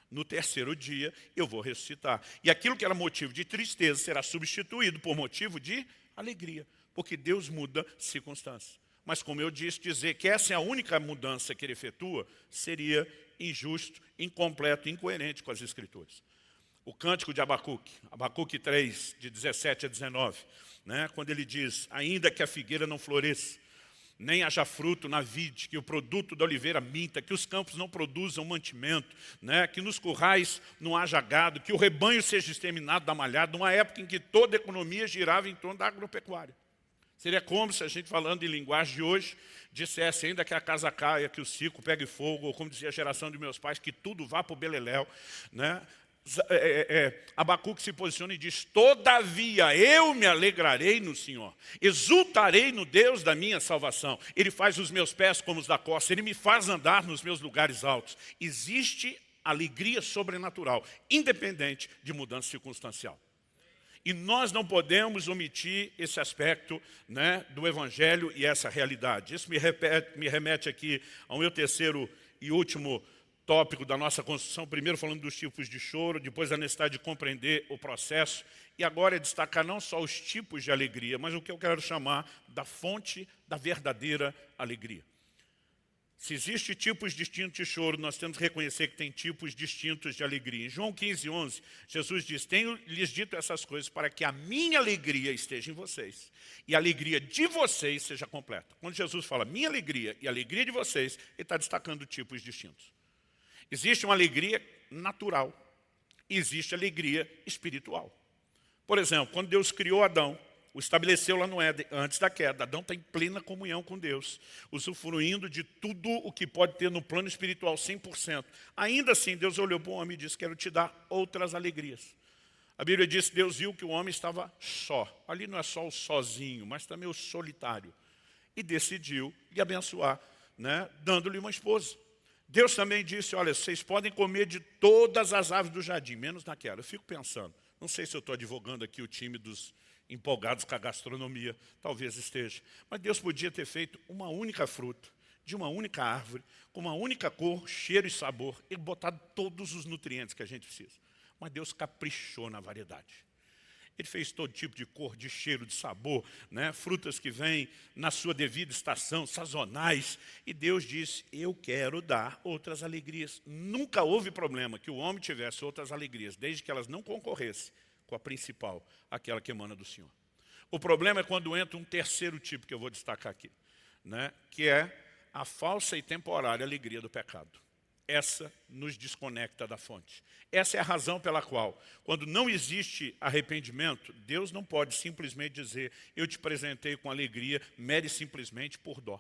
No terceiro dia eu vou ressuscitar. E aquilo que era motivo de tristeza será substituído por motivo de alegria. Porque Deus muda circunstâncias. Mas, como eu disse, dizer que essa é a única mudança que ele efetua seria injusto, incompleto, incoerente com as Escrituras. O cântico de Abacuque 3, de 17 a 19, né, quando ele diz, ainda que a figueira não floresça, nem haja fruto na vide, que o produto da oliveira minta, que os campos não produzam mantimento, né, que nos currais não haja gado, que o rebanho seja exterminado da malhada, numa época em que toda a economia girava em torno da agropecuária. Seria como se a gente, falando em linguagem de hoje, dissesse ainda que a casa caia, que o circo pegue fogo, ou como dizia a geração de meus pais, que tudo vá para o beleléu, né? Abacuque se posiciona e diz, todavia eu me alegrarei no Senhor, exultarei no Deus da minha salvação. Ele faz os meus pés como os da costa, Ele me faz andar nos meus lugares altos. Existe alegria sobrenatural, independente de mudança circunstancial. E nós não podemos omitir esse aspecto, né, do Evangelho e essa realidade. Isso me remete aqui ao meu terceiro e último tópico da nossa construção, primeiro falando dos tipos de choro, depois da necessidade de compreender o processo, e agora é destacar não só os tipos de alegria, mas o que eu quero chamar da fonte da verdadeira alegria. Se existem tipos distintos de choro, nós temos que reconhecer que tem tipos distintos de alegria. Em João 15, 11, Jesus diz, tenho lhes dito essas coisas para que a minha alegria esteja em vocês e a alegria de vocês seja completa. Quando Jesus fala minha alegria e a alegria de vocês, ele está destacando tipos distintos. Existe uma alegria natural, existe alegria espiritual. Por exemplo, quando Deus criou Adão, o estabeleceu lá no Éden, antes da queda, Adão está em plena comunhão com Deus, usufruindo de tudo o que pode ter no plano espiritual 100%. Ainda assim, Deus olhou para o homem e disse, quero te dar outras alegrias. A Bíblia diz que Deus viu que o homem estava só. Ali não é só o sozinho, mas também o solitário. E decidiu lhe abençoar, né, dando-lhe uma esposa. Deus também disse, olha, vocês podem comer de todas as aves do jardim, menos naquela. Eu fico pensando, não sei se eu estou advogando aqui o time dos empolgados com a gastronomia, talvez esteja. Mas Deus podia ter feito uma única fruta, de uma única árvore, com uma única cor, cheiro e sabor, e botado todos os nutrientes que a gente precisa. Mas Deus caprichou na variedade. Ele fez todo tipo de cor, de cheiro, de sabor, né? Frutas que vêm na sua devida estação, sazonais. E Deus disse, eu quero dar outras alegrias. Nunca houve problema que o homem tivesse outras alegrias, desde que elas não concorressem com a principal, aquela que emana do Senhor. O problema é quando entra um terceiro tipo que eu vou destacar aqui, né? Que é a falsa e temporária alegria do pecado. Essa nos desconecta da fonte. Essa é a razão pela qual, quando não existe arrependimento, Deus não pode simplesmente dizer, eu te presentei com alegria, mere simplesmente por dó.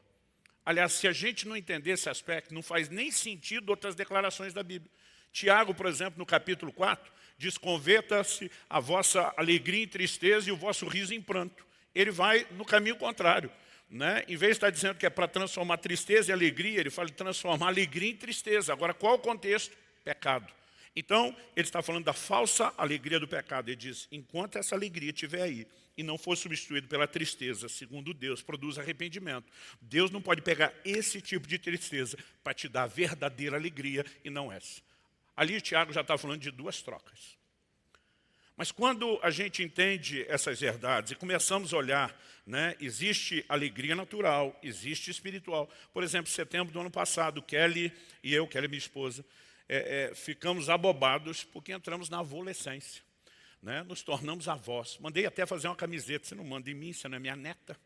Aliás, se a gente não entender esse aspecto, não faz nem sentido outras declarações da Bíblia. Tiago, por exemplo, no capítulo 4, diz, converta-se a vossa alegria em tristeza e o vosso riso em pranto. Ele vai no caminho contrário. Né? Em vez de estar dizendo que é para transformar tristeza em alegria, ele fala de transformar alegria em tristeza. Agora, qual o contexto? Pecado. Então, ele está falando da falsa alegria do pecado. Ele diz, enquanto essa alegria estiver aí e não for substituída pela tristeza, segundo Deus, produz arrependimento. Deus não pode pegar esse tipo de tristeza para te dar verdadeira alegria e não essa. Ali, o Tiago já está falando de duas trocas. Mas quando a gente entende essas verdades e começamos a olhar, né, existe alegria natural, existe espiritual. Por exemplo, em setembro do ano passado, Kelly e eu, Kelly minha esposa, ficamos abobados porque entramos na adolescência. Né, nos tornamos avós. Mandei até fazer uma camiseta, você não manda em mim, você não é minha neta.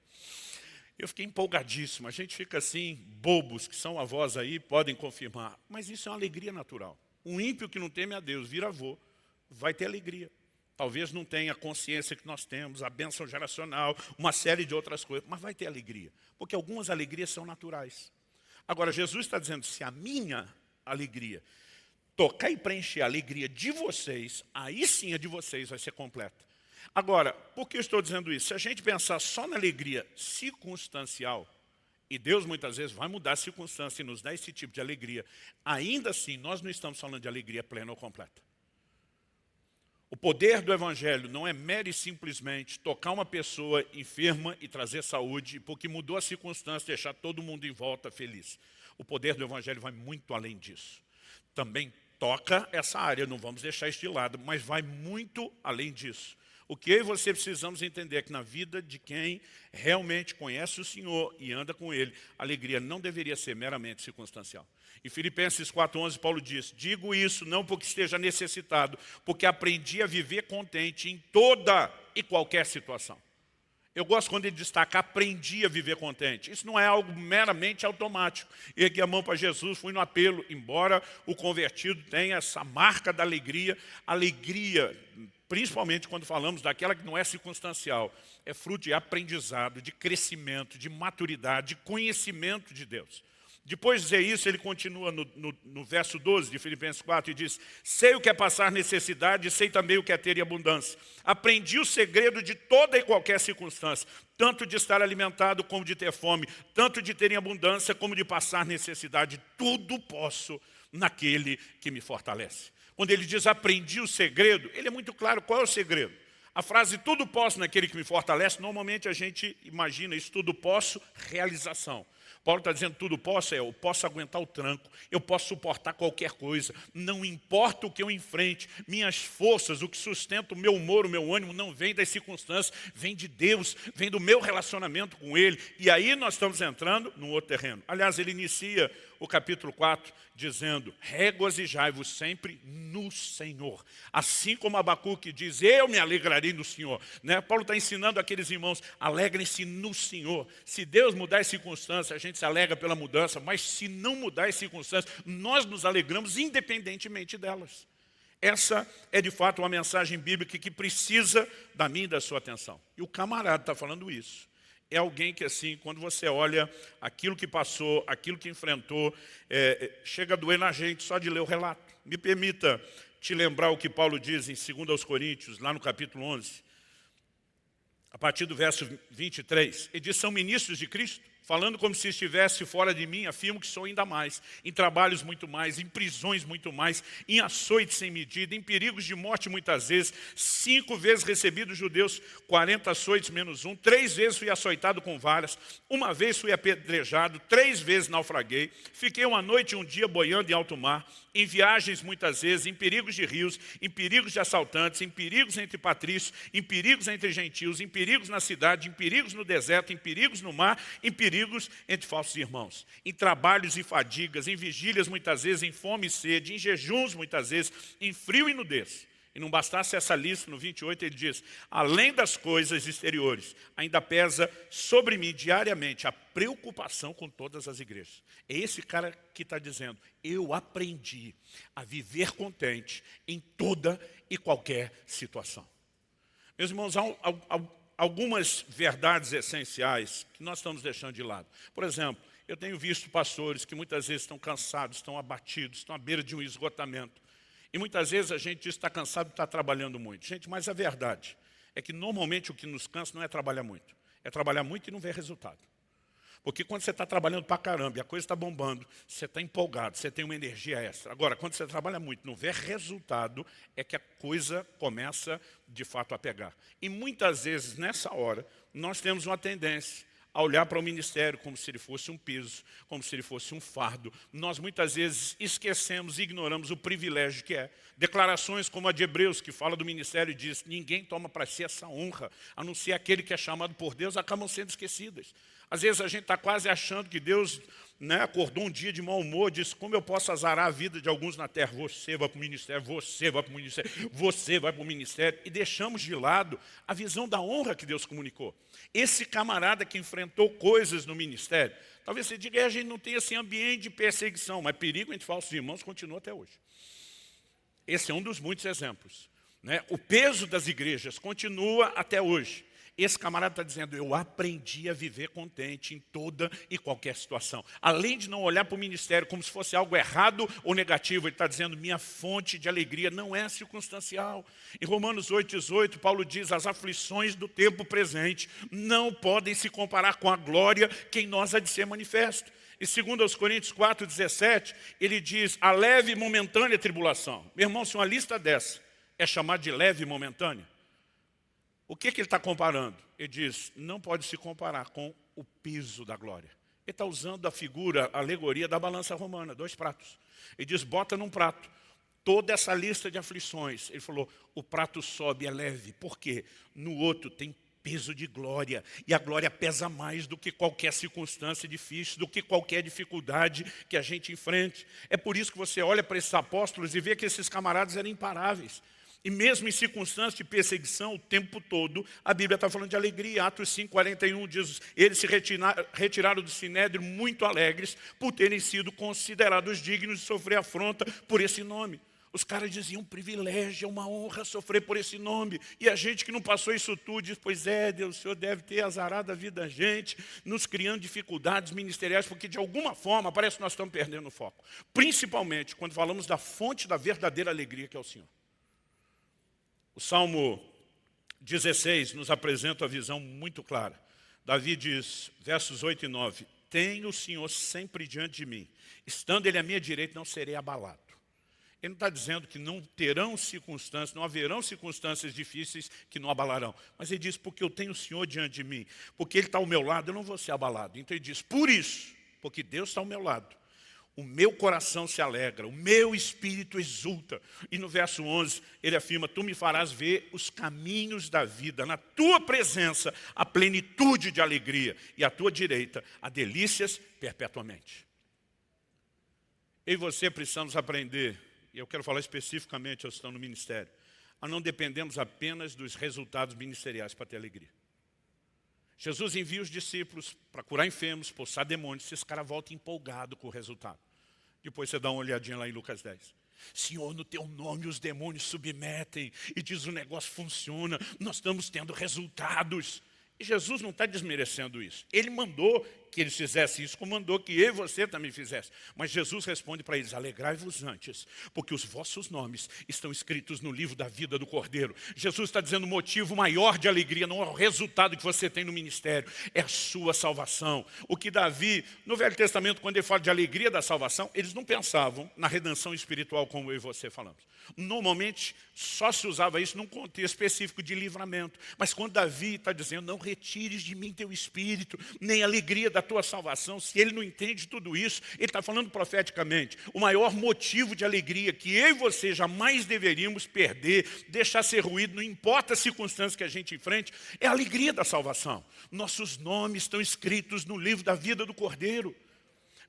Eu fiquei empolgadíssimo, a gente fica assim, bobos, que são avós aí, podem confirmar. Mas isso é uma alegria natural. Um ímpio que não teme a Deus, vira avô, vai ter alegria. Talvez não tenha a consciência que nós temos, a bênção geracional, uma série de outras coisas, mas vai ter alegria, porque algumas alegrias são naturais. Agora, Jesus está dizendo, se a minha alegria tocar e preencher a alegria de vocês, aí sim a de vocês vai ser completa. Agora, por que eu estou dizendo isso? Se a gente pensar só na alegria circunstancial, e Deus muitas vezes vai mudar a circunstância e nos dar esse tipo de alegria, ainda assim nós não estamos falando de alegria plena ou completa. O poder do Evangelho não é mere e simplesmente tocar uma pessoa enferma e trazer saúde, porque mudou a circunstância, deixar todo mundo em volta feliz. O poder do Evangelho vai muito além disso. Também toca essa área, não vamos deixar isso de lado, mas vai muito além disso. O que eu e você precisamos entender é que na vida de quem realmente conhece o Senhor e anda com Ele, a alegria não deveria ser meramente circunstancial. Em Filipenses 4,11, Paulo diz, digo isso não porque esteja necessitado, porque aprendi a viver contente em toda e qualquer situação. Eu gosto quando ele destaca, aprendi a viver contente. Isso não é algo meramente automático. Ergui a mão para Jesus, fui no apelo, embora o convertido tenha essa marca da alegria, principalmente quando falamos daquela que não é circunstancial, é fruto de aprendizado, de crescimento, de maturidade, de conhecimento de Deus. Depois de dizer isso, ele continua no verso 12 de Filipenses 4 e diz, sei o que é passar necessidade e sei também o que é ter em abundância. Aprendi o segredo de toda e qualquer circunstância, tanto de estar alimentado como de ter fome, tanto de ter em abundância como de passar necessidade. Tudo posso naquele que me fortalece. Quando ele diz aprendi o segredo, ele é muito claro qual é o segredo. A frase tudo posso naquele que me fortalece, normalmente a gente imagina isso, tudo posso, realização. Paulo está dizendo tudo posso, eu posso aguentar o tranco, eu posso suportar qualquer coisa, não importa o que eu enfrente, minhas forças, o que sustenta o meu humor, o meu ânimo, não vem das circunstâncias, vem de Deus, vem do meu relacionamento com Ele. E aí nós estamos entrando num outro terreno. Aliás, ele inicia o capítulo 4 dizendo, regozijai-vos sempre no Senhor. Assim como Abacuque diz, eu me alegrarei no Senhor. Né? Paulo está ensinando aqueles irmãos, alegrem-se no Senhor. Se Deus mudar as circunstâncias, a gente se alegra pela mudança, mas se não mudar as circunstâncias, nós nos alegramos independentemente delas. Essa é de fato uma mensagem bíblica que precisa da minha e da sua atenção. E o camarada está falando isso. É alguém que assim, quando você olha aquilo que passou, aquilo que enfrentou, chega a doer na gente só de ler o relato. Me permita te lembrar o que Paulo diz em 2 Coríntios, lá no capítulo 11, a partir do verso 23. Ele diz, são ministros de Cristo, falando como se estivesse fora de mim, afirmo que sou ainda mais, em trabalhos muito mais, em prisões muito mais, em açoites sem medida, em perigos de morte muitas vezes, 5 vezes recebi dos judeus 40 açoites menos 1, 3 vezes fui açoitado com varas, 1 vez fui apedrejado, 3 vezes naufraguei, fiquei uma noite e um dia boiando em alto mar, em viagens muitas vezes, em perigos de rios, em perigos de assaltantes, em perigos entre patrícios, em perigos entre gentios, em perigos na cidade, em perigos no deserto, em perigos no mar, em perigos entre falsos irmãos, em trabalhos e fadigas, em vigílias muitas vezes, em fome e sede, em jejuns muitas vezes, em frio e nudez. E não bastasse essa lista, no 28 ele diz, além das coisas exteriores, ainda pesa sobre mim diariamente a preocupação com todas as igrejas. É esse cara que está dizendo, eu aprendi a viver contente em toda e qualquer situação. Meus irmãos, há algumas verdades essenciais que nós estamos deixando de lado. Por exemplo, eu tenho visto pastores que muitas vezes estão cansados, estão abatidos, estão à beira de um esgotamento. E muitas vezes a gente diz que está cansado de estar trabalhando muito. Gente, mas a verdade é que normalmente o que nos cansa não é trabalhar muito. É trabalhar muito e não ver resultado. Porque quando você está trabalhando pra caramba e a coisa está bombando, você está empolgado, você tem uma energia extra. Agora, quando você trabalha muito e não vê resultado, é que a coisa começa de fato a pegar. E muitas vezes, nessa hora, nós temos uma tendência a olhar para o ministério como se ele fosse um peso, como se ele fosse um fardo. Nós muitas vezes esquecemos e ignoramos o privilégio que é. Declarações como a de Hebreus, que fala do ministério e diz, ninguém toma para si essa honra, a não ser aquele que é chamado por Deus, acabam sendo esquecidas. Às vezes a gente está quase achando que Deus acordou um dia de mau humor, disse, como eu posso azarar a vida de alguns na terra? Você vai para o ministério, você vai para o ministério, você vai para o ministério. E deixamos de lado a visão da honra que Deus comunicou. Esse camarada que enfrentou coisas no ministério, talvez você diga, a gente não tem esse ambiente de perseguição, mas perigo entre falsos irmãos continua até hoje. Esse é um dos muitos exemplos. O peso das igrejas continua até hoje. Esse camarada está dizendo, eu aprendi a viver contente em toda e qualquer situação. Além de não olhar para o ministério como se fosse algo errado ou negativo, ele está dizendo, minha fonte de alegria não é circunstancial. Em Romanos 8,18, Paulo diz, as aflições do tempo presente não podem se comparar com a glória que em nós há de ser manifesta. E 2 Coríntios 4,17, ele diz, a leve e momentânea tribulação. Meu irmão, se uma lista dessa é chamada de leve e momentânea, o que ele está comparando? Ele diz, não pode se comparar com o peso da glória. Ele está usando a figura, a alegoria da balança romana, 2 pratos. Ele diz, bota num prato toda essa lista de aflições, ele falou, o prato sobe, é leve. Por quê? No outro tem peso de glória, e a glória pesa mais do que qualquer circunstância difícil, do que qualquer dificuldade que a gente enfrente. É por isso que você olha para esses apóstolos e vê que esses camaradas eram imparáveis. E mesmo em circunstâncias de perseguição, o tempo todo, a Bíblia está falando de alegria. Atos 5:41 diz, eles se retiraram do Sinédrio muito alegres por terem sido considerados dignos de sofrer afronta por esse nome. Os caras diziam, um privilégio, é uma honra sofrer por esse nome. E a gente que não passou isso tudo diz, pois é, Deus, o Senhor deve ter azarado a vida da gente, nos criando dificuldades ministeriais, porque de alguma forma parece que nós estamos perdendo o foco. Principalmente quando falamos da fonte da verdadeira alegria que é o Senhor. O Salmo 16 nos apresenta a visão muito clara. Davi diz, versos 8 e 9, tenho o Senhor sempre diante de mim, estando Ele à minha direita, não serei abalado. Ele não está dizendo que não terão circunstâncias, não haverão circunstâncias difíceis que não abalarão. Mas ele diz, porque eu tenho o Senhor diante de mim, porque Ele está ao meu lado, eu não vou ser abalado. Então ele diz, por isso, porque Deus está ao meu lado, o meu coração se alegra, o meu espírito exulta. E no verso 11, ele afirma, tu me farás ver os caminhos da vida, na tua presença, a plenitude de alegria, e à tua direita, há delícias perpetuamente. Eu e você precisamos aprender, e eu quero falar especificamente aos que estão no ministério, a não dependemos apenas dos resultados ministeriais para ter alegria. Jesus envia os discípulos para curar enfermos, expulsar demônios, se esse cara volta empolgado com o resultado. Depois você dá uma olhadinha lá em Lucas 10. Senhor, no teu nome os demônios submetem, e diz o negócio funciona, nós estamos tendo resultados. E Jesus não está desmerecendo isso. Ele mandou que eles fizessem isso, como mandou que eu e você também fizesse. Mas Jesus responde para eles, alegrai-vos antes, porque os vossos nomes estão escritos no livro da vida do Cordeiro. Jesus está dizendo o motivo maior de alegria, não é o resultado que você tem no ministério, é a sua salvação. O que Davi, no Velho Testamento, quando ele fala de alegria da salvação, eles não pensavam na redenção espiritual como eu e você falamos. Normalmente, só se usava isso num contexto específico de livramento. Mas quando Davi está dizendo, não retires de mim teu espírito, nem a alegria da tua salvação, se ele não entende tudo isso, ele está falando profeticamente. O maior motivo de alegria que eu e você jamais deveríamos perder, deixar ser ruído, não importa as circunstâncias que a gente enfrente, é a alegria da salvação. Nossos nomes estão escritos no livro da vida do Cordeiro.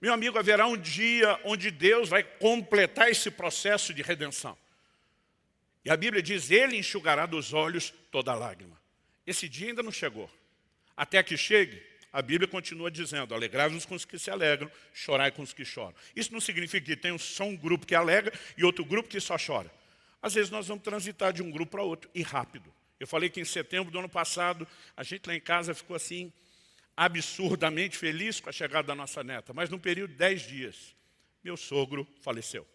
Meu amigo, haverá um dia onde Deus vai completar esse processo de redenção. E a Bíblia diz, Ele enxugará dos olhos toda lágrima. Esse dia ainda não chegou. Até que chegue, a Bíblia continua dizendo, alegrai-vos com os que se alegram, chorai com os que choram. Isso não significa que tem só um grupo que alegra e outro grupo que só chora. Às vezes nós vamos transitar de um grupo para outro, e rápido. Eu falei que em setembro do ano passado, a gente lá em casa ficou assim, absurdamente feliz com a chegada da nossa neta. Mas num período de 10 dias, meu sogro faleceu.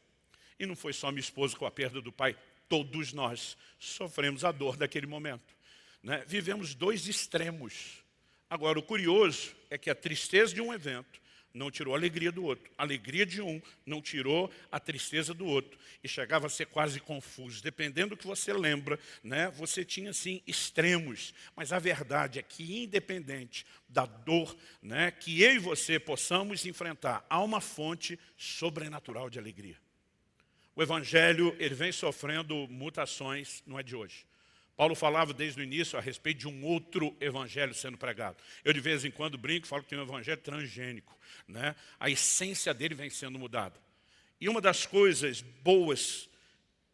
E não foi só minha esposa com a perda do pai, todos nós sofremos a dor daquele momento. Né? Vivemos dois extremos. Agora, o curioso é que a tristeza de um evento não tirou a alegria do outro. A alegria de um não tirou a tristeza do outro. E chegava a ser quase confuso. Dependendo do que você lembra, né, você tinha, assim, extremos. Mas a verdade é que, independente da dor, né, que eu e você possamos enfrentar, há uma fonte sobrenatural de alegria. O Evangelho, ele vem sofrendo mutações, não é de hoje. Paulo falava desde o início a respeito de um outro evangelho sendo pregado. Eu de vez em quando brinco, falo que tem um evangelho transgênico. Né? A essência dele vem sendo mudada. E uma das coisas boas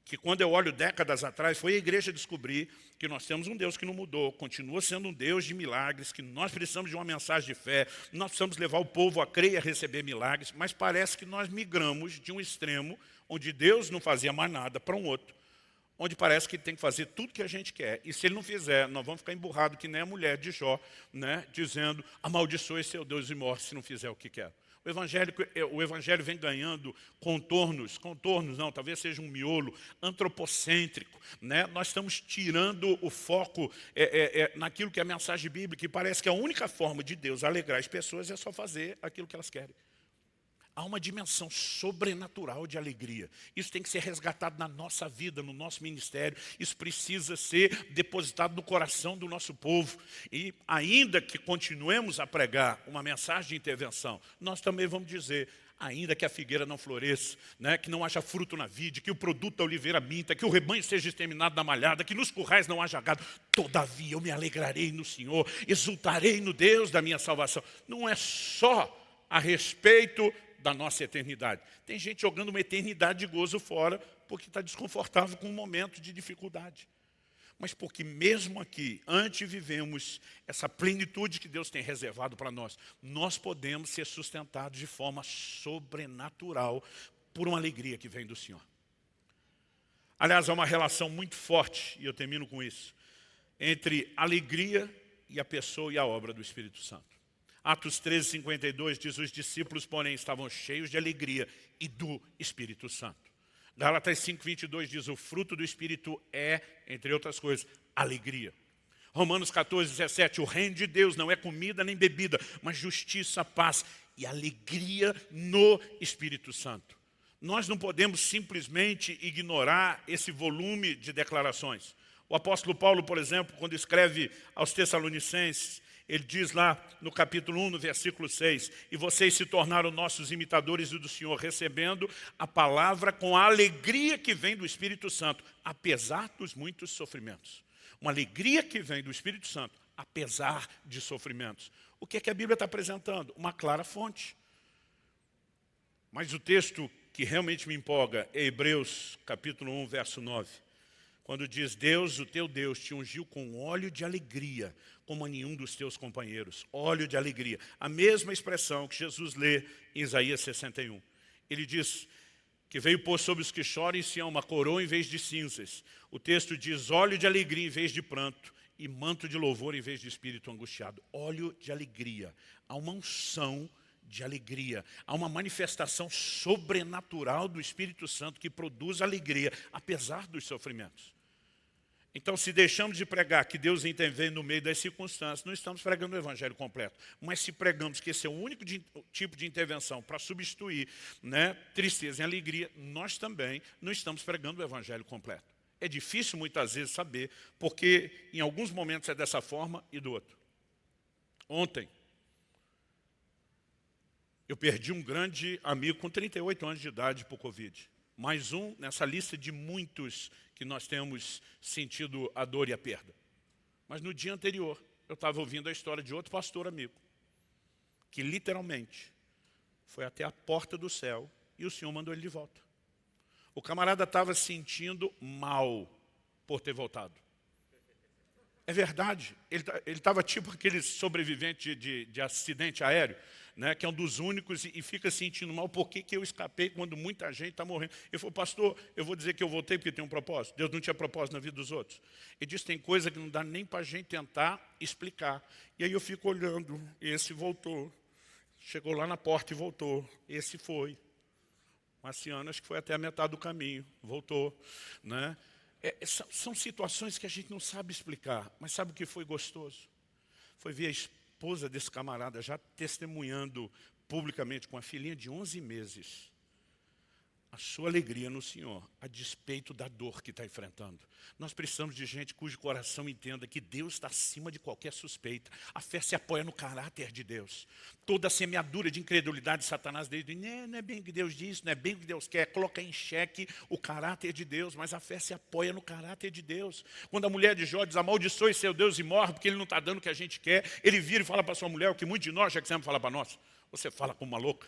que quando eu olho décadas atrás foi a igreja descobrir que nós temos um Deus que não mudou, continua sendo um Deus de milagres, que nós precisamos de uma mensagem de fé, nós precisamos levar o povo a crer e a receber milagres, mas parece que nós migramos de um extremo onde Deus não fazia mais nada para um outro, onde parece que ele tem que fazer tudo que a gente quer. E se ele não fizer, nós vamos ficar emburrados que nem a mulher de Jó, né, dizendo, amaldiçoe seu Deus e morre se não fizer o que quer. O evangelho vem ganhando contornos não, talvez seja um miolo antropocêntrico. Né? Nós estamos tirando o foco naquilo que é a mensagem bíblica, e parece que a única forma de Deus alegrar as pessoas é só fazer aquilo que elas querem. Há uma dimensão sobrenatural de alegria. Isso tem que ser resgatado na nossa vida, no nosso ministério. Isso precisa ser depositado no coração do nosso povo. E ainda que continuemos a pregar uma mensagem de intervenção, nós também vamos dizer, ainda que a figueira não floresça, né, que não haja fruto na vide, que o produto da oliveira minta, que o rebanho seja exterminado na malhada, que nos currais não haja gado, todavia eu me alegrarei no Senhor, exultarei no Deus da minha salvação. Não é só a respeito da nossa eternidade. Tem gente jogando uma eternidade de gozo fora porque está desconfortável com um momento de dificuldade. Mas porque mesmo aqui, antes vivemos essa plenitude que Deus tem reservado para nós, nós podemos ser sustentados de forma sobrenatural por uma alegria que vem do Senhor. Aliás, há uma relação muito forte, e eu termino com isso, entre alegria e a pessoa e a obra do Espírito Santo. Atos 13, 52 diz, os discípulos, porém, estavam cheios de alegria e do Espírito Santo. Gálatas 5, 22 diz, o fruto do Espírito é, entre outras coisas, alegria. Romanos 14, 17, o reino de Deus não é comida nem bebida, mas justiça, paz e alegria no Espírito Santo. Nós não podemos simplesmente ignorar esse volume de declarações. O apóstolo Paulo, por exemplo, quando escreve aos Tessalonicenses, ele diz lá no capítulo 1, no versículo 6, e vocês se tornaram nossos imitadores do Senhor, recebendo a palavra com a alegria que vem do Espírito Santo, apesar dos muitos sofrimentos. Uma alegria que vem do Espírito Santo, apesar de sofrimentos. O que é que a Bíblia está apresentando? Uma clara fonte. Mas o texto que realmente me empolga é Hebreus, capítulo 1, verso 9. Quando diz, Deus, o teu Deus, te ungiu com óleo de alegria, como a nenhum dos teus companheiros. Óleo de alegria. A mesma expressão que Jesus lê em Isaías 61. Ele diz que veio pôr sobre os que choram em Sião uma coroa em vez de cinzas. O texto diz, óleo de alegria em vez de pranto, e manto de louvor em vez de espírito angustiado. Óleo de alegria. Há uma unção de alegria. Há uma manifestação sobrenatural do Espírito Santo que produz alegria, apesar dos sofrimentos. Então, se deixamos de pregar que Deus intervém no meio das circunstâncias, não estamos pregando o evangelho completo. Mas se pregamos que esse é o único tipo de intervenção para substituir, né, tristeza em alegria, nós também não estamos pregando o evangelho completo. É difícil muitas vezes saber, porque em alguns momentos é dessa forma e do outro. Ontem, eu perdi um grande amigo com 38 anos de idade por Covid. Mais um nessa lista de muitos que nós temos sentido a dor e a perda. Mas no dia anterior, eu estava ouvindo a história de outro pastor amigo, que literalmente foi até a porta do céu e o Senhor mandou ele de volta. O camarada estava se sentindo mal por ter voltado. É verdade, ele estava tipo aquele sobrevivente de acidente aéreo, né, que é um dos únicos e fica sentindo mal, por que eu escapei quando muita gente está morrendo? Ele falou, pastor, eu vou dizer que eu voltei porque tem um propósito. Deus não tinha propósito na vida dos outros. Ele disse, tem coisa que não dá nem para a gente tentar explicar. E aí eu fico olhando, esse voltou, chegou lá na porta e voltou, esse foi. Marciano, acho que foi até a metade do caminho, voltou, né? São situações que a gente não sabe explicar, mas sabe o que foi gostoso? Foi ver a esposa desse camarada já testemunhando publicamente com a filhinha de 11 meses a sua alegria no Senhor, a despeito da dor que está enfrentando. Nós precisamos de gente cujo coração entenda que Deus está acima de qualquer suspeita. A fé se apoia no caráter de Deus. Toda a semeadura de incredulidade de Satanás desde não é bem o que Deus diz, não é bem o que Deus quer, coloca em xeque o caráter de Deus, mas a fé se apoia no caráter de Deus. Quando a mulher de Jó diz, amaldiçoe seu Deus e morre, porque ele não está dando o que a gente quer, ele vira e fala para sua mulher o que muitos de nós já quisemos falar para nós. Você fala como uma louca.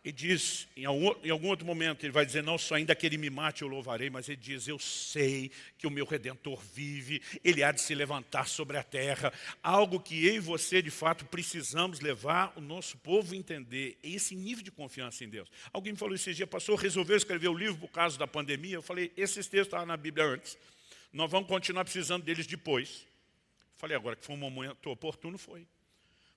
E diz, em algum outro momento, ele vai dizer, não só ainda que ele me mate, eu louvarei, mas ele diz, eu sei que o meu Redentor vive, ele há de se levantar sobre a terra. Algo que eu e você, de fato, precisamos levar o nosso povo a entender, esse nível de confiança em Deus. Alguém me falou esses dias, pastor, resolveu escrever o livro por causa da pandemia? Eu falei, esses textos estavam na Bíblia antes, nós vamos continuar precisando deles depois. Falei, agora que foi um momento oportuno, foi.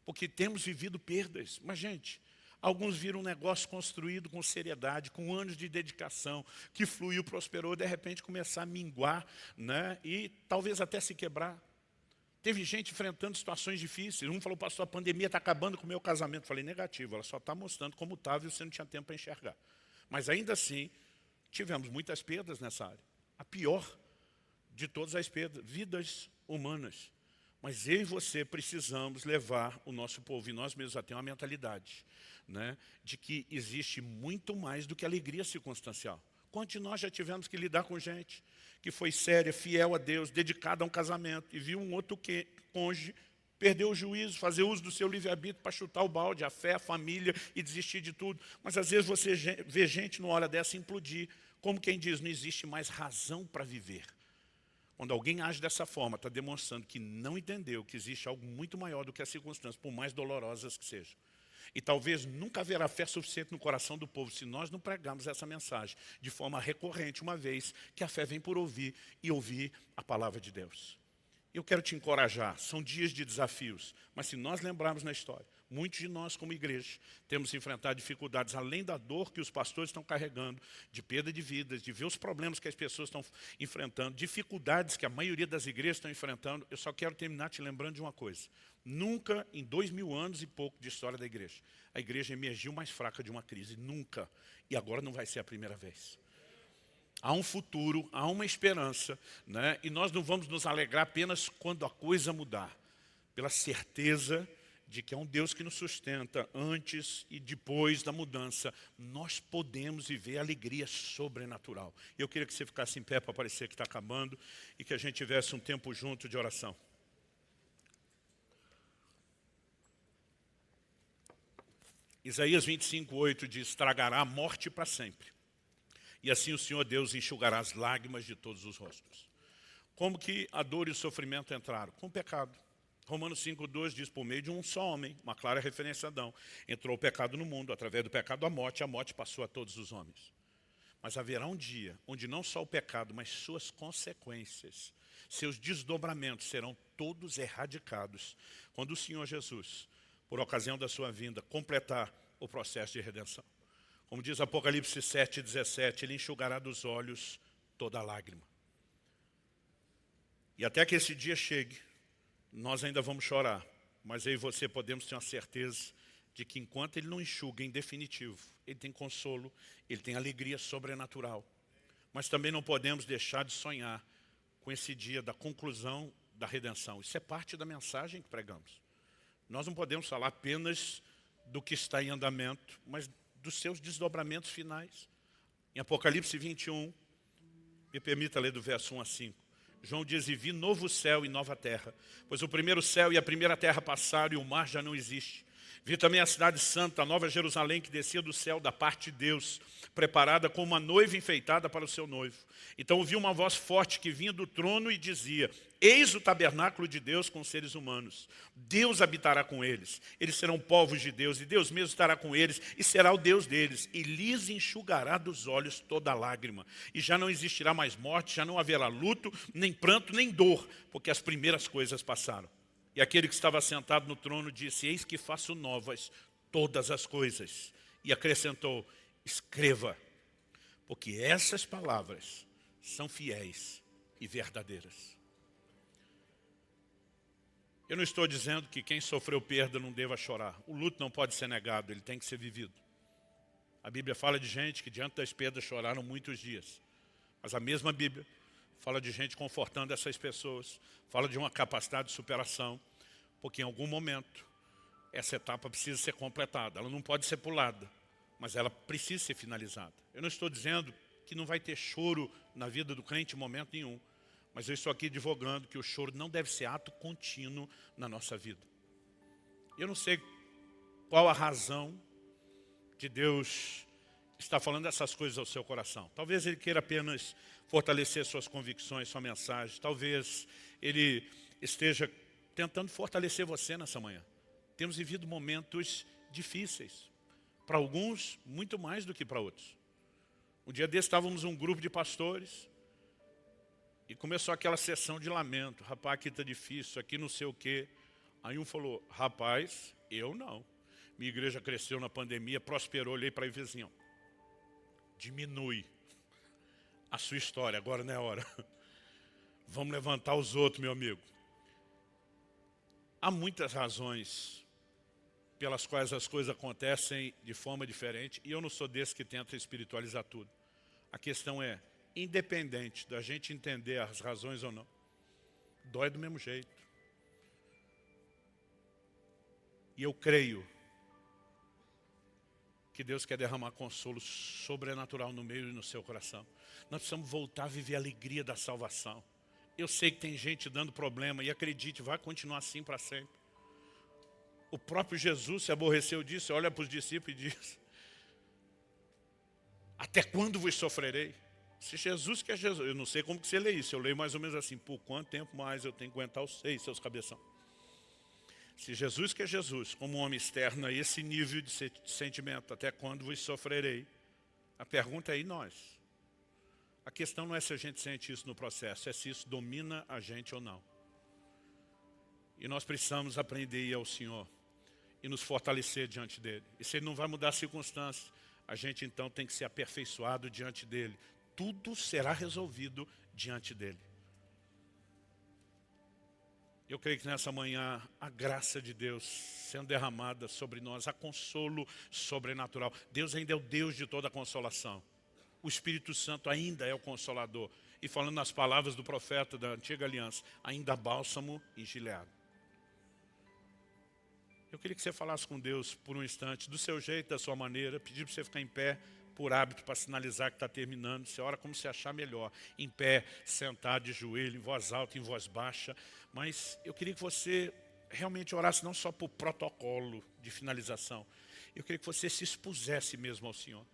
Porque temos vivido perdas, mas gente... Alguns viram um negócio construído com seriedade, com anos de dedicação, que fluiu, prosperou, de repente começar a minguar, né? E talvez até se quebrar. Teve gente enfrentando situações difíceis. Um falou, pastor, a pandemia está acabando com o meu casamento. Eu falei, negativo, ela só está mostrando como estava e você não tinha tempo para enxergar. Mas ainda assim, tivemos muitas perdas nessa área. A pior de todas as perdas, vidas humanas. Mas eu e você precisamos levar o nosso povo, e nós mesmos a ter uma mentalidade, né, de que existe muito mais do que alegria circunstancial. Quantos de nós já tivemos que lidar com gente que foi séria, fiel a Deus, dedicada a um casamento, e viu um outro cônjuge perder o juízo, fazer uso do seu livre-arbítrio para chutar o balde, a fé, a família e desistir de tudo. Mas às vezes você vê gente numa hora dessa implodir, como quem diz, não existe mais razão para viver. Quando alguém age dessa forma, está demonstrando que não entendeu que existe algo muito maior do que as circunstâncias, por mais dolorosas que sejam. E talvez nunca haverá fé suficiente no coração do povo se nós não pregarmos essa mensagem de forma recorrente, uma vez que a fé vem por ouvir e ouvir a palavra de Deus. Eu quero te encorajar, são dias de desafios, mas se nós lembrarmos na história, muitos de nós como igreja temos enfrentado dificuldades, além da dor que os pastores estão carregando, de perda de vidas, de ver os problemas que as pessoas estão enfrentando, dificuldades que a maioria das igrejas estão enfrentando. Eu só quero terminar te lembrando de uma coisa. Nunca, em 2000 anos e pouco de história da igreja, a igreja emergiu mais fraca de uma crise. Nunca. E agora não vai ser a primeira vez. Há um futuro, há uma esperança, né? E nós não vamos nos alegrar apenas quando a coisa mudar, pela certeza de que é um Deus que nos sustenta antes e depois da mudança. Nós podemos viver alegria sobrenatural. Eu queria que você ficasse em pé para parecer que está acabando e que a gente tivesse um tempo junto de oração. Isaías 25:8 diz, tragará a morte para sempre. E assim o Senhor Deus enxugará as lágrimas de todos os rostos. Como que a dor e o sofrimento entraram? Com o pecado. Romanos 5:2 diz, por meio de um só homem, uma clara referência a Adão, entrou o pecado no mundo, através do pecado a morte passou a todos os homens. Mas haverá um dia onde não só o pecado, mas suas consequências, seus desdobramentos serão todos erradicados, quando o Senhor Jesus, por ocasião da sua vinda, completar o processo de redenção. Como diz Apocalipse 7:17, Ele enxugará dos olhos toda lágrima. E até que esse dia chegue, nós ainda vamos chorar, mas eu e você podemos ter uma certeza de que enquanto Ele não enxuga em definitivo, Ele tem consolo, Ele tem alegria sobrenatural. Mas também não podemos deixar de sonhar com esse dia da conclusão da redenção. Isso é parte da mensagem que pregamos. Nós não podemos falar apenas do que está em andamento, mas dos seus desdobramentos finais. Em Apocalipse 21, me permita ler do verso 1 a 5. João diz, e vi novo céu e nova terra, pois o primeiro céu e a primeira terra passaram e o mar já não existe. Vi também a cidade santa, a nova Jerusalém, que descia do céu da parte de Deus, preparada como uma noiva enfeitada para o seu noivo. Então ouvi uma voz forte que vinha do trono e dizia, eis o tabernáculo de Deus com os seres humanos. Deus habitará com eles. Eles serão povos de Deus, e Deus mesmo estará com eles, e será o Deus deles. E lhes enxugará dos olhos toda lágrima. E já não existirá mais morte, já não haverá luto, nem pranto, nem dor, porque as primeiras coisas passaram. E aquele que estava sentado no trono disse, eis que faço novas todas as coisas. E acrescentou, escreva, porque essas palavras são fiéis e verdadeiras. Eu não estou dizendo que quem sofreu perda não deva chorar. O luto não pode ser negado, ele tem que ser vivido. A Bíblia fala de gente que diante das perdas choraram muitos dias. Mas a mesma Bíblia fala de gente confortando essas pessoas, fala de uma capacidade de superação, porque em algum momento essa etapa precisa ser completada. Ela não pode ser pulada, mas ela precisa ser finalizada. Eu não estou dizendo que não vai ter choro na vida do crente em momento nenhum, mas eu estou aqui advogando que o choro não deve ser ato contínuo na nossa vida. Eu não sei qual a razão de Deus estar falando essas coisas ao seu coração. Talvez Ele queira apenas fortalecer suas convicções, sua mensagem. Talvez Ele esteja tentando fortalecer você nessa manhã. Temos vivido momentos difíceis. Para alguns, muito mais do que para outros. Um dia desse estávamos um grupo de pastores e começou aquela sessão de lamento. Rapaz, aqui está difícil, aqui não sei o quê. Aí um falou, rapaz, eu não. Minha igreja cresceu na pandemia, prosperou, olhei para ele e disse assim, diminui a sua história, agora não é hora. Vamos levantar os outros, meu amigo. Há muitas razões pelas quais as coisas acontecem de forma diferente, e eu não sou desse que tenta espiritualizar tudo. A questão é, independente da gente entender as razões ou não, dói do mesmo jeito. E eu creio que Deus quer derramar consolo sobrenatural no meio e no seu coração. Nós precisamos voltar a viver a alegria da salvação. Eu sei que tem gente dando problema, e acredite, vai continuar assim para sempre. O próprio Jesus se aborreceu disso, olha para os discípulos e diz: até quando vos sofrerei? Se Jesus que é Jesus, eu não sei como que você lê isso, eu leio mais ou menos assim: por quanto tempo mais eu tenho que aguentar os 6, seus cabeção? Se Jesus que é Jesus, como um homem externo a esse nível de sentimento, até quando vos sofrerei? A pergunta é: e nós? A questão não é se a gente sente isso no processo, é se isso domina a gente ou não. E nós precisamos aprender a ir ao Senhor e nos fortalecer diante dEle. E se Ele não vai mudar as circunstâncias, a gente então tem que ser aperfeiçoado diante dEle. Tudo será resolvido diante dEle. Eu creio que nessa manhã a graça de Deus sendo derramada sobre nós, a consolo sobrenatural. Deus ainda é o Deus de toda consolação. O Espírito Santo ainda é o Consolador. E falando nas palavras do profeta da antiga aliança, ainda bálsamo e Gileade. Eu queria que você falasse com Deus por um instante, do seu jeito, da sua maneira, pedir para você ficar em pé por hábito, para sinalizar que está terminando. Você ora como você achar melhor, em pé, sentado, de joelho, em voz alta, em voz baixa. Mas eu queria que você realmente orasse não só por protocolo de finalização. Eu queria que você se expusesse mesmo ao Senhor.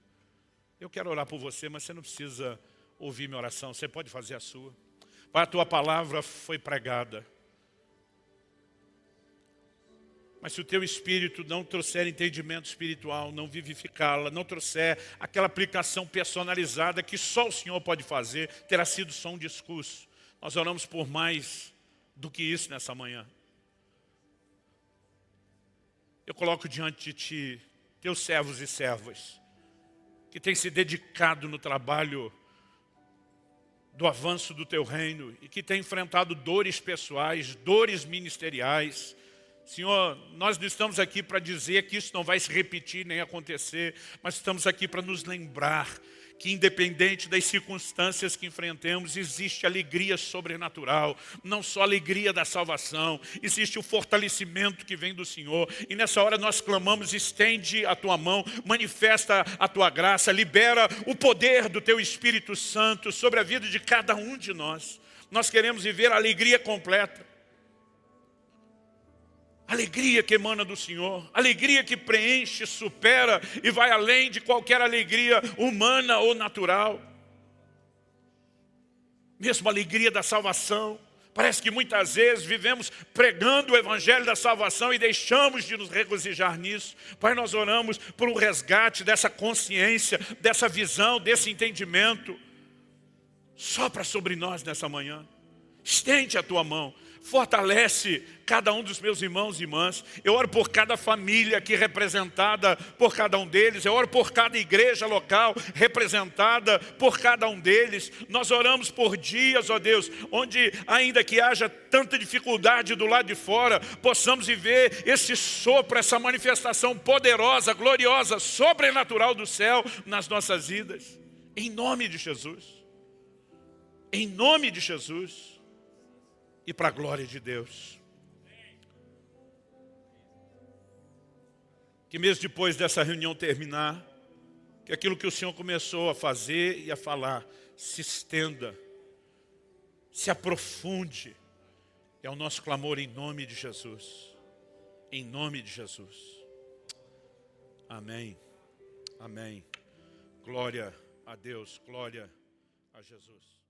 Eu quero orar por você, mas você não precisa ouvir minha oração, você pode fazer a sua. Pai, a tua palavra foi pregada. Mas se o teu espírito não trouxer entendimento espiritual, não vivificá-la, não trouxer aquela aplicação personalizada que só o Senhor pode fazer, terá sido só um discurso. Nós oramos por mais do que isso nessa manhã. Eu coloco diante de Ti, teus servos e servas, que têm se dedicado no trabalho do avanço do Teu reino e que têm enfrentado dores pessoais, dores ministeriais. Senhor, nós não estamos aqui para dizer que isso não vai se repetir nem acontecer, mas estamos aqui para nos lembrar que independente das circunstâncias que enfrentemos, existe alegria sobrenatural, não só a alegria da salvação, existe o fortalecimento que vem do Senhor. E nessa hora nós clamamos: estende a tua mão, manifesta a tua graça, libera o poder do teu Espírito Santo sobre a vida de cada um de nós. Nós queremos viver a alegria completa. Alegria que emana do Senhor, alegria que preenche, supera e vai além de qualquer alegria humana ou natural. Mesmo a alegria da salvação. Parece que muitas vezes vivemos pregando o evangelho da salvação e deixamos de nos regozijar nisso. Pai, nós oramos por um resgate dessa consciência, dessa visão, desse entendimento. Sopra sobre nós nessa manhã. Estende a tua mão. Fortalece cada um dos meus irmãos e irmãs. Eu oro por cada família aqui representada por cada um deles. Eu oro por cada igreja local representada por cada um deles. Nós oramos por dias, ó Deus, onde ainda que haja tanta dificuldade do lado de fora, possamos viver esse sopro, essa manifestação poderosa, gloriosa, sobrenatural do céu nas nossas vidas. Em nome de Jesus. Em nome de Jesus. E para a glória de Deus. Que mesmo depois dessa reunião terminar, que aquilo que o Senhor começou a fazer e a falar se estenda, se aprofunde. É o nosso clamor em nome de Jesus. Em nome de Jesus. Amém. Amém. Glória a Deus, glória a Jesus.